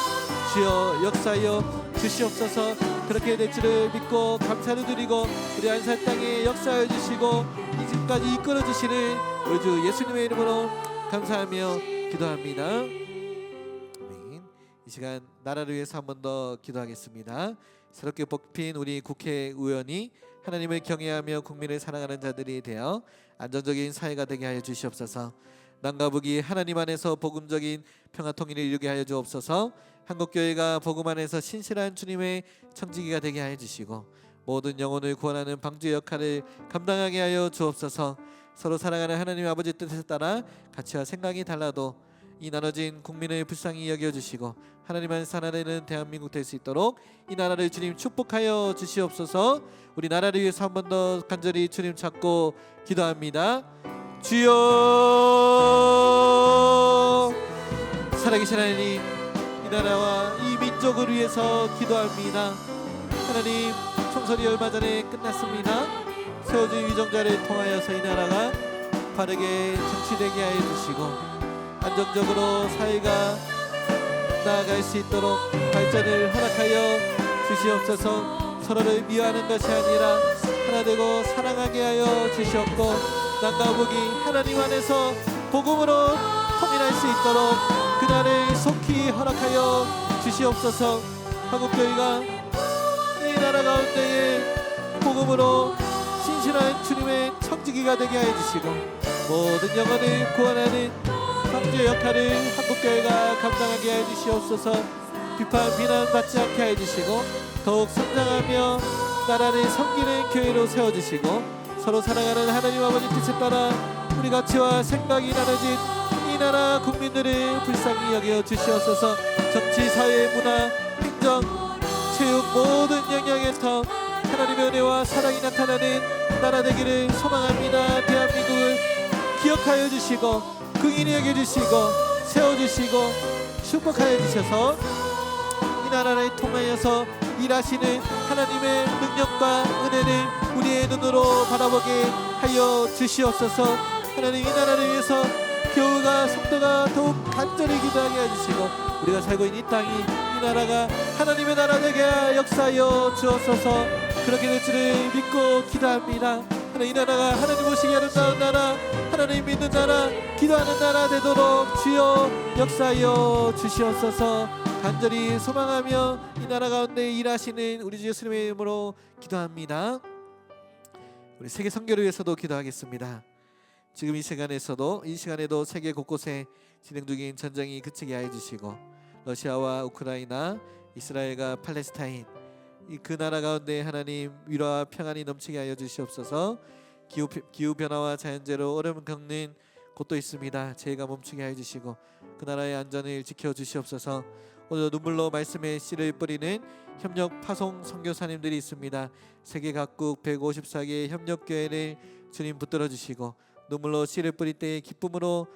주여 역사하여 주시옵소서. 그렇게 될 줄을 믿고 감사를 드리고 우리 안산 땅에 역사하여 주시고 이 집까지 이끌어 주시는 우리 주 예수님의 이름으로 감사하며 기도합니다. 아멘. 이 시간 나라를 위해서 한 번 더 기도하겠습니다. 새롭게 뽑힌 우리 국회의원이 하나님을 경외하며 국민을 사랑하는 자들이 되어 안정적인 사회가 되게 하여 주시옵소서. 남과 북이 하나님 안에서 복음적인 평화 통일을 이루게 하여 주옵소서. 한국교회가 복음 안에서 신실한 주님의 청지기가 되게 하여 주시고 모든 영혼을 구원하는 방주의 역할을 감당하게 하여 주옵소서. 서로 사랑하는 하나님 아버지 뜻에 따라 가치와 생각이 달라도 이 나눠진 국민을 불쌍히 여겨주시고 하나님 안에서 하나 되는 대한민국 될 수 있도록 이 나라를 주님 축복하여 주시옵소서. 우리 나라를 위해서 한 번 더 간절히 주님 찾고 기도합니다. 주여, 살아계신 하나님, 이 나라와 이 민족을 위해서 기도합니다. 하나님, 총선이 얼마 전에 끝났습니다. 세워진 위정자를 통하여서 이 나라가 바르게 정치되게 하여 주시고 안정적으로 사회가 나아갈 수 있도록 발전을 허락하여 주시옵소서. 서로를 미워하는 것이 아니라 하나 되고 사랑하게 하여 주시옵고 남과 북이 하나님 안에서 복음으로 통일할 수 있도록 그날을 속히 허락하여 주시옵소서. 한국교회가 이 나라 가운데에 복음으로 신실한 주님의 청지기가 되게 하여 주시고 모든 영혼을 구원하는 방주의 역할을 한국교회가 감당하게 하여 주시옵소서. 비판 비난받지 않게 하여 주시고 더욱 성장하며 나라를 섬기는 교회로 세워주시고 서로 사랑하는 하나님 아버지 뜻에 따라 우리 가치와 생각이 나눠진 이 나라 국민들을 불쌍히 여겨 주시옵소서. 정치, 사회, 문화, 행정, 체육 모든 영역에서 하나님의 은혜와 사랑이 나타나는 나라 되기를 소망합니다. 대한민국을 기억하여 주시고 긍인히 여겨주시고 세워주시고 축복하여 주셔서 이 나라를 통하여서 일하시는 하나님의 능력과 은혜를 우리의 눈으로 바라보게 하여 주시옵소서. 하나님, 이 나라를 위해서 교우가 성도가 더욱 간절히 기도하게 해주시고 우리가 살고 있는 이 땅이 이 나라가 하나님의 나라 되게 역사하여 주옵소서. 그렇게 될 줄을 믿고 기도합니다. 하나님, 이 나라가 하나님 보시기 아름다운 나라, 하나님 믿는 나라, 기도하는 나라 되도록 주여 역사하여 주시옵소서. 간절히 소망하며 이 나라 가운데 일하시는 우리 주 예수님의 이름으로 기도합니다. 우리 세계 선교를 위해서도 기도하겠습니다. 지금 이 시간에도 세계 곳곳에 진행 중인 전쟁이 그치게 하여 주시고 러시아와 우크라이나, 이스라엘과 팔레스타인 그 나라 가운데 하나님 위로와 평안이 넘치게 하여 주시옵소서. 기후 변화와 자연재해로 어려움을 겪는 곳도 있습니다. 재해가 멈추게 하여 주시고 그 나라의 안전을 지켜 주시옵소서. 오늘 눈물로 말씀의 씨를 뿌리는 협력 파송 선교사님들이 있습니다. 세계 각국 154개의 협력교회를 주님 붙들어 주시고 눈물로 씨를 뿌릴 때에 기쁨으로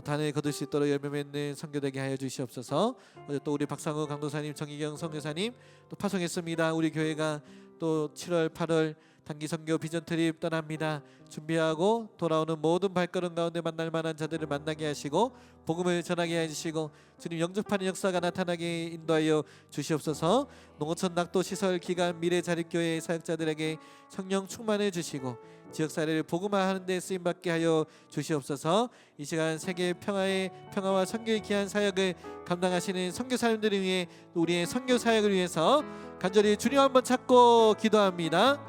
단을 거둘 수 있도록 열매 맺는 선교되게 하여 주시옵소서. 어제 또 우리 박상우 강도사님, 정희경 선교사님 또 파송했습니다. 우리 교회가 또 7월 8월 단기 선교 비전 트립 떠납니다. 준비하고 돌아오는 모든 발걸음 가운데 만날 만한 자들을 만나게 하시고 복음을 전하게 해주시고 주님 영접하는 역사가 나타나게 인도하여 주시옵소서. 농어촌 낙도 시설 기간 미래 자립교회 사역자들에게 성령 충만해 주시고 지역사회를 복음화하는 데 쓰임받게 하여 주시옵소서. 이 시간 세계 평화와 선교의 귀한 사역을 감당하시는 선교사님들을 위해 우리의 선교 사역을 위해서 간절히 주님 한번 찾고 기도합니다.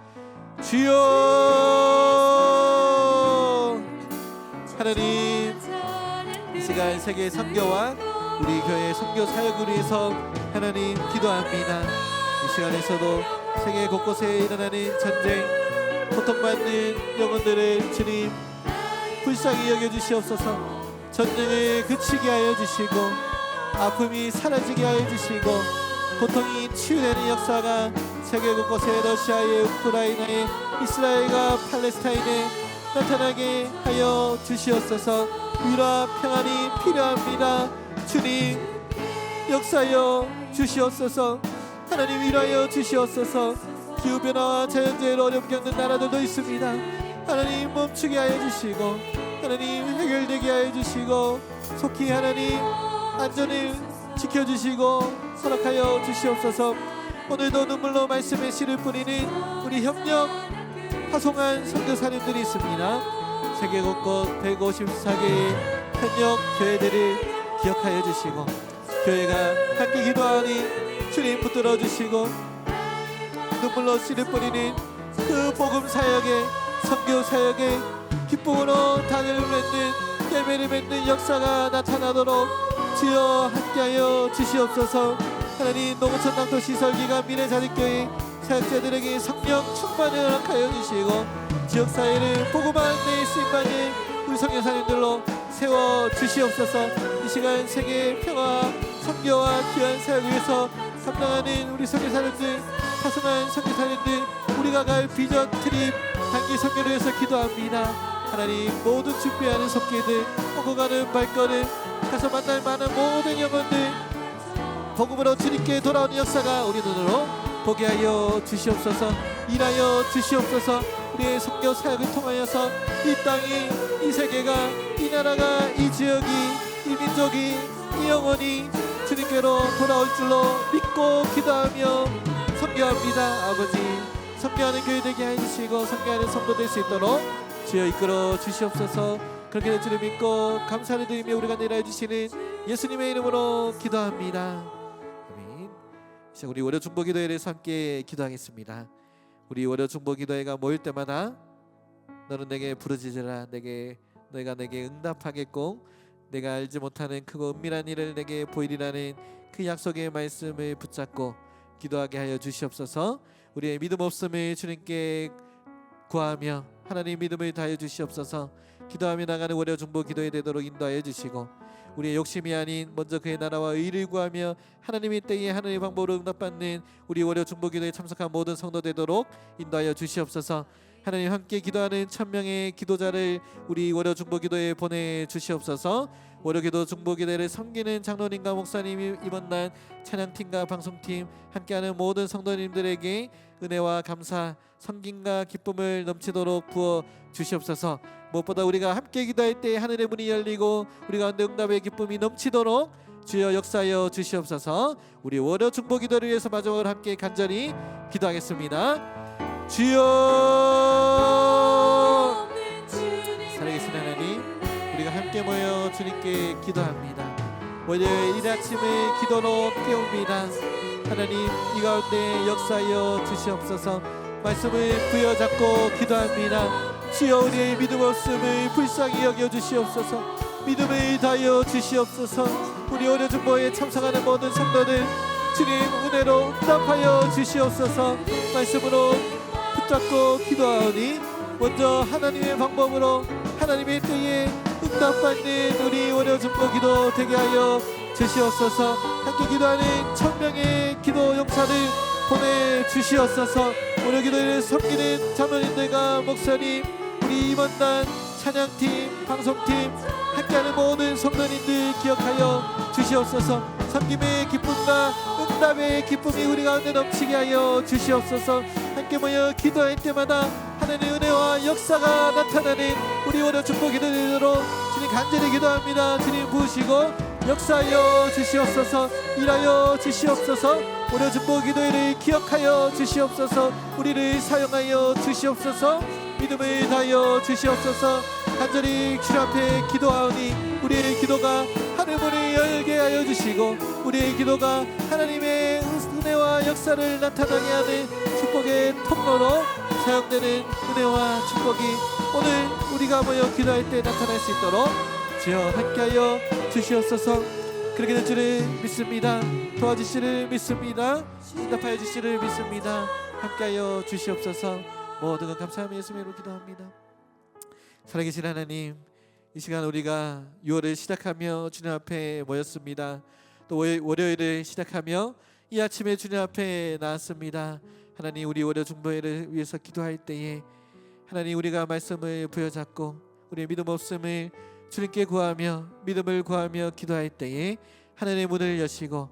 주여, 하나님 이 시간 세계 선교와 우리 교회 선교 사역을 위해서 하나님 기도합니다. 이 시간에서도 세계 곳곳에 일어나는 전쟁, 고통받는 영혼들을 주님 불쌍히 여겨주시옵소서. 전쟁을 그치게 하여 주시고 아픔이 사라지게 하여 주시고 고통이 치유되는 역사가 세계 곳곳에 러시아에 우크라이나에 이스라엘과 팔레스타인에 나타나게 하여 주시옵소서. 위로와 평안이 필요합니다. 주님 역사하여 주시옵소서. 하나님 위로하여 주시옵소서. 기후변화와 자연재해로 어려움 겪는 나라들도 있습니다. 하나님 멈추게 하여 주시고 하나님 해결되게 하여 주시고 속히 하나님 안전을 지켜주시고 허락하여 주시옵소서. 오늘도 눈물로 말씀의 씨를 뿌리는 우리 협력 파송한 선교사님들이 있습니다. 세계 곳곳 154개의 현역 교회들을 기억하여 주시고 교회가 함께 기도하니 주님 붙들어 주시고 눈물로 씨를 뿌리는 그 복음 사역에 선교 사역에 기쁨으로 단을 맺는 열매를 맺는 역사가 나타나도록 주여 함께하여 주시옵소서. 하나님 농어촌 낙도 시설기관 미래자립교회 사역자들에게 성령 충만을 허락하여 주시고 지역사회를 복음 안에 쓰임받는 우리 성교사님들로 세워 주시옵소서. 이 시간 세계 평화 선교와 귀한 사역을 위해서 감당하는 우리 선교사님들 타성한 선교사님들 우리가 갈 비전 트립 단기 선교를 위해서 기도합니다. 하나님 모든 준비하는 손길들 오고 가는 발걸음 가서 만날 많은 모든 영혼들 복음으로 주님께 돌아오는 역사가 우리 눈으로 보게 하여 주시옵소서. 일하여 주시옵소서. 우리의 선교 사역을 통하여서 이 땅이 이 세계가 이 나라가 이 지역이 이 민족이 이 영혼이 주님께로 돌아올 줄로 믿고 기도하며 선교합니다. 아버지 선교하는 교회 되게 해주시고 선교하는 성도 될 수 있도록 주여 이끌어 주시옵소서. 그렇게 될 줄을 믿고 감사를 드리며 우리가 내려 주시는 예수님의 이름으로 기도합니다. 아멘. 이제 우리 월요 중보 기도회에 대해서 함께 기도하겠습니다. 우리 월요 중보 기도회가 모일 때마다 너는 내게 부르짖으라 너희가 내게 응답하겠고 내가 알지 못하는 크고 은밀한 일을 내게 보이리라는 그 약속의 말씀을 붙잡고 기도하게 하여 주시옵소서. 우리의 믿음 없음을 주님께 구하며 하나님 믿음을 다하여 주시옵소서. 기도하며 나가는 월요 중보 기도에 되도록 인도하여 주시고 우리의 욕심이 아닌 먼저 그의 나라와 의를 구하며 하나님의 때에 하나님의 방법으로 응답받는 우리 월요 중보 기도에 참석한 모든 성도 되도록 인도하여 주시옵소서. 하나님 함께 기도하는 1000명의 기도자를 우리 월요 중보 기도에 보내주시옵소서. 월요 기도 중보 기도를 섬기는 장로님과 목사님 이번 날 찬양팀과 방송팀 함께하는 모든 성도님들에게 은혜와 감사 섬김과 기쁨을 넘치도록 부어 주시옵소서. 무엇보다 우리가 함께 기도할 때 하늘의 문이 열리고 우리 가운데 응답의 기쁨이 넘치도록 주여 역사하여 주시옵소서. 우리 월요 중보 기도를 위해서 마지막으로 함께 간절히 기도하겠습니다. 주여 살아계신 하나님 우리가 함께 모여 주님께 기도합니다. 월요일 이 아침을 기도로 깨웁니다. 하나님 이 가운데 역사하여 주시옵소서. 말씀을 부여잡고 기도합니다. 주여 우리의 믿음 없음을 불쌍히 여겨 주시옵소서. 믿음을 다하여 주시옵소서. 우리 월요 중보에 참석하는 모든 성도들 주님 은혜로 응답하여 주시옵소서. 말씀으로 붙잡고 기도하오니 먼저 하나님의 방법으로 하나님의 때에 응답받는 우리 월요 중보 기도 되게 하여 주시옵소서. 함께 기도하는 1000명의 기도 용사를 보내주시옵소서. 월요 기도를 섬기는 장로님들과 목사님 우리 이번 날 찬양팀 방송팀 함께하는 모든 성도님들 기억하여 주시옵소서. 섬김의 기쁨과 응답의 기쁨이 우리 가운데 넘치게 하여 주시옵소서. 함께 모여 기도할 때마다 하나님의 은혜와 역사가 나타나는 우리 월요 중보 기도되도록 주님 간절히 기도합니다. 주님 부으시고 역사하여 주시옵소서. 일하여 주시옵소서. 월요 중보 기도회를 기억하여 주시옵소서. 우리를 사용하여 주시옵소서. 믿음을 다하여 주시옵소서. 간절히 주님 앞에 기도하오니 우리의 기도가 하늘 문을 열게 하여 주시고 우리의 기도가 하나님의 은혜와 역사를 나타나게 하는 축복의 통로로 사용되는 은혜와 축복이 오늘 우리가 모여 기도할 때 나타날 수 있도록 주여 함께하여 주시옵소서. 그렇게 될 줄을 믿습니다. 도와주시를 믿습니다. 응답하여 주시를 믿습니다. 함께하여 주시옵소서. 모든 것 감사하며 예수님으로 기도합니다. 살아계신 하나님 이 시간 우리가 6월을 시작하며 주님 앞에 모였습니다. 또 월요일을 시작하며 이 아침에 주님 앞에 나왔습니다. 하나님 우리 월요 중보회를 위해서 기도할 때에 하나님 우리가 말씀을 부여잡고 우리의 믿음 없음을 주님께 구하며 믿음을 구하며 기도할 때에 하나님의 문을 여시고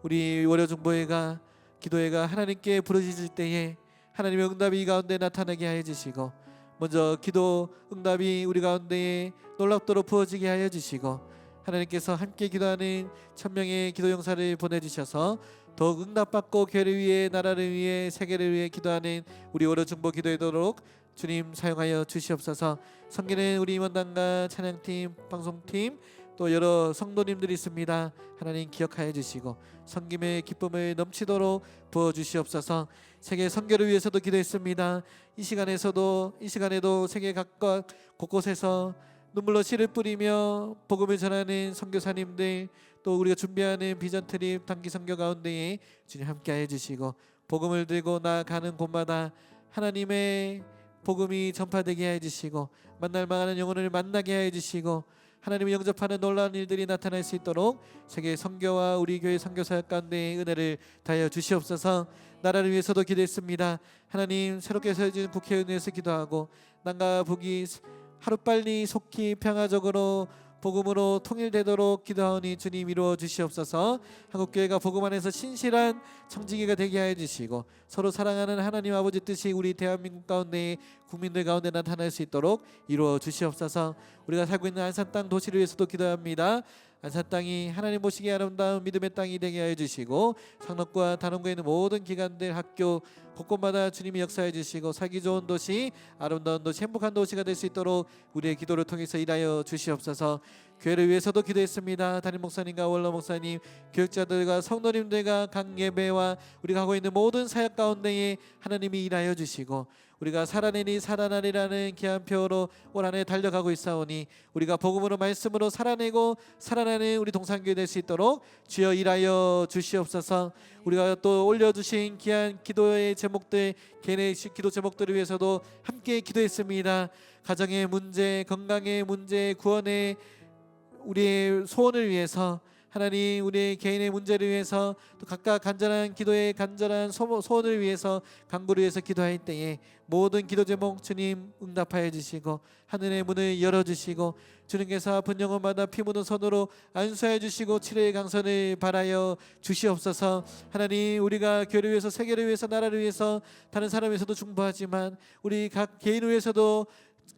우리 월요 중보회가 기도회가 하나님께 부르짖을 때에 하나님의 응답이 이 가운데 나타나게 하여 주시고 먼저 기도 응답이 우리 가운데에 놀랍도록 부어지게 하여 주시고 하나님께서 함께 기도하는 1000명의 기도 용사를 보내주셔서 더욱 응답받고 교회를 위해 나라를 위해 세계를 위해 기도하는 우리 월요 중보 기도하도록 주님 사용하여 주시옵소서. 섬기는 우리 임원단과 찬양팀, 방송팀 또 여러 성도님들이 있습니다. 하나님 기억하여 주시고 섬김의 기쁨을 넘치도록 부어주시옵소서. 세계 선교를 위해서도 기도했습니다. 이 시간에도 세계 각각 곳곳에서 눈물로 씨를 뿌리며 복음을 전하는 선교사님들, 또 우리가 준비하는 비전 트립 단기 선교 가운데에 주님 함께해 주시고 복음을 들고 나아가는 곳마다 하나님의 복음이 전파되게 해 주시고 만날 만한 영혼을 만나게 해 주시고 하나님을 영접하는 놀라운 일들이 나타날 수 있도록 세계 선교와 우리 교회 선교사역 가운데 은혜를 다하여 주시옵소서. 나라를 위해서도 기도했습니다. 하나님 새롭게 세워진 국회의원을 위해서 기도하고 남과 북이 하루빨리 속히 평화적으로 복음으로 통일되도록 기도하오니 주님 이루어 주시옵소서. 한국교회가 복음 안에서 신실한 청지기가 되게 하여 주시고 서로 사랑하는 하나님 아버지 뜻이 우리 대한민국 가운데 국민들 가운데 나타날 수 있도록 이루어 주시옵소서. 우리가 살고 있는 안산 땅 도시를 위해서도 기도합니다. 안산 땅이 하나님 보시기에 아름다운 믿음의 땅이 되게 하여 주시고 상록과 단원구에 있는 모든 기관들 학교 곳곳마다 주님이 역사해 주시고 살기 좋은 도시, 아름다운 도시, 행복한 도시가 될 수 있도록 우리의 기도를 통해서 일하여 주시옵소서. 교회를 위해서도 기도했습니다. 담임 목사님과 원로 목사님, 교육자들과 성도님들과 각 예배와 우리가 하고 있는 모든 사역 가운데에 하나님이 일하여 주시고 우리가 살아내니 살아나리라는 기한표로 올 한해 달려가고 있사오니 우리가 복음으로 말씀으로 살아내고 살아나는 우리 동산교회 될 수 있도록 주여 일하여 주시옵소서. 우리가 또 올려주신 귀한 기도의 제목들, 개인의 기도 제목들을 위해서도 함께 기도했습니다. 가정의 문제, 건강의 문제, 구원의 우리의 소원을 위해서 하나님 우리의 개인의 문제를 위해서 또 각각 간절한 기도의 간절한 소원을 위해서 간구를 위해서 기도할 때에 모든 기도 제목 주님 응답하여 주시고 하늘의 문을 열어주시고 주님께서 아픈 영혼마다 피 묻은 손으로 안수하여 주시고 치료의 강선을 바라여 주시옵소서. 하나님 우리가 교회를 위해서 세계를 위해서 나라를 위해서 다른 사람을 위해서도 중보하지만 우리 각 개인을 위해서도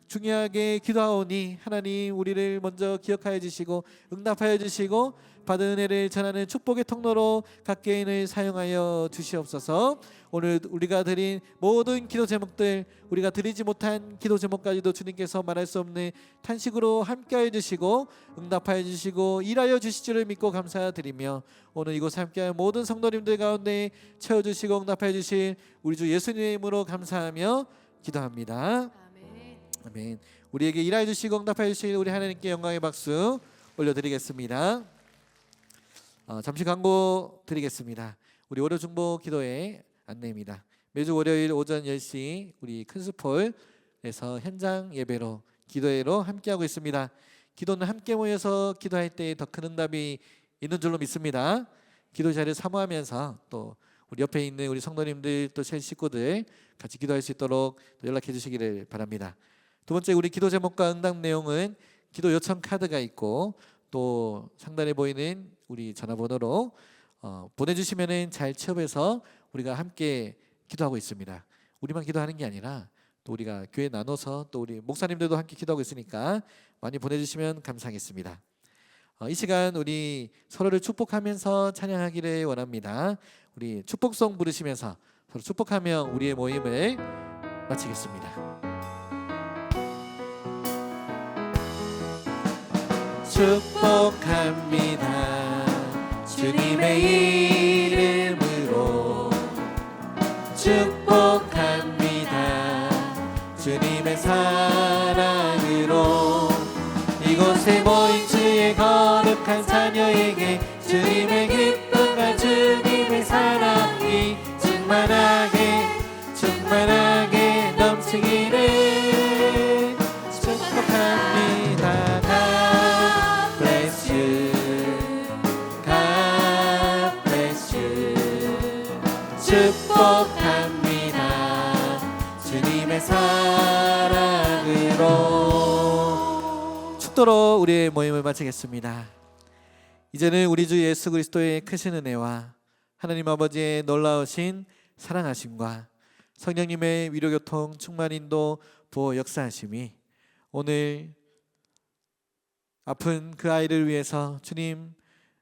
중요하게 기도하오니 하나님 우리를 먼저 기억하여 주시고 응답하여 주시고 받은 은혜를 전하는 축복의 통로로 각 개인을 사용하여 주시옵소서. 오늘 우리가 드린 모든 기도 제목들, 우리가 드리지 못한 기도 제목까지도 주님께서 말할 수 없는 탄식으로 함께하여 주시고 응답하여 주시고 일하여 주실 줄을 믿고 감사드리며 오늘 이곳에 함께한 모든 성도님들 가운데 채워주시고 응답하여 주실 우리 주 예수님의 이름으로 감사하며 기도합니다. 아멘. 아멘. 우리에게 일하여 주시고 응답하여 주실 우리 하나님께 영광의 박수 올려드리겠습니다. 잠시 광고 드리겠습니다. 우리 월요 중보 기도의 안내입니다. 매주 월요일 오전 10시 우리 큰스폴에서 현장 예배로 기도회로 함께하고 있습니다. 기도는 함께 모여서 기도할 때 더 큰 응답이 있는 줄로 믿습니다. 기도 자리를 사모하면서 또 우리 옆에 있는 우리 성도님들 또 새 식구들 같이 기도할 수 있도록 연락해 주시기를 바랍니다. 두 번째 우리 기도 제목과 응답 내용은 기도 요청 카드가 있고 또 상단에 보이는 우리 전화번호로 보내주시면은 잘 취업해서 우리가 함께 기도하고 있습니다. 우리만 기도하는 게 아니라 또 우리가 교회 나눠서 또 우리 목사님들도 함께 기도하고 있으니까 많이 보내주시면 감사하겠습니다. 이 시간 우리 서로를 축복하면서 찬양하기를 원합니다. 우리 축복송 부르시면서 서로 축복하며 우리의 모임을 마치겠습니다. 축복합니다. 주님의 이름으로 축복합니다. 주님의 사랑으로 이곳에 모인 주의 거룩한 자녀에게 주님의 기쁨과 주님의 사랑이 충만하게 넘치기를 축복합니다. 축복합니다. 주님의 사랑으로. 축도로 우리의 모임을 마치겠습니다. 이제는 우리 주 예수 그리스도의 크신 은혜와 하나님 아버지의 놀라우신 사랑하심과 성령님의 위로교통 충만 인도 보호 역사하심이 오늘 아픈 그 아이를 위해서 주님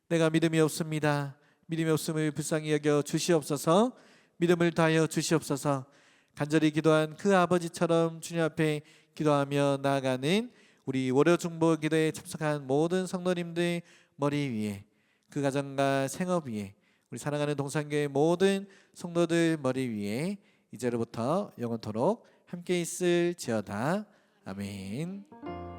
내가 믿음이 없습니다. 믿음의 없음을 불쌍히 여겨 주시옵소서. 믿음을 다하여 주시옵소서. 간절히 기도한 그 아버지처럼 주님 앞에 기도하며 나아가는 우리 월요 중보 기도에 참석한 모든 성도님들 머리 위에, 그 가정과 생업 위에, 우리 사랑하는 동산교회 모든 성도들 머리 위에 이제로부터 영원토록 함께 있을지어다. 아멘.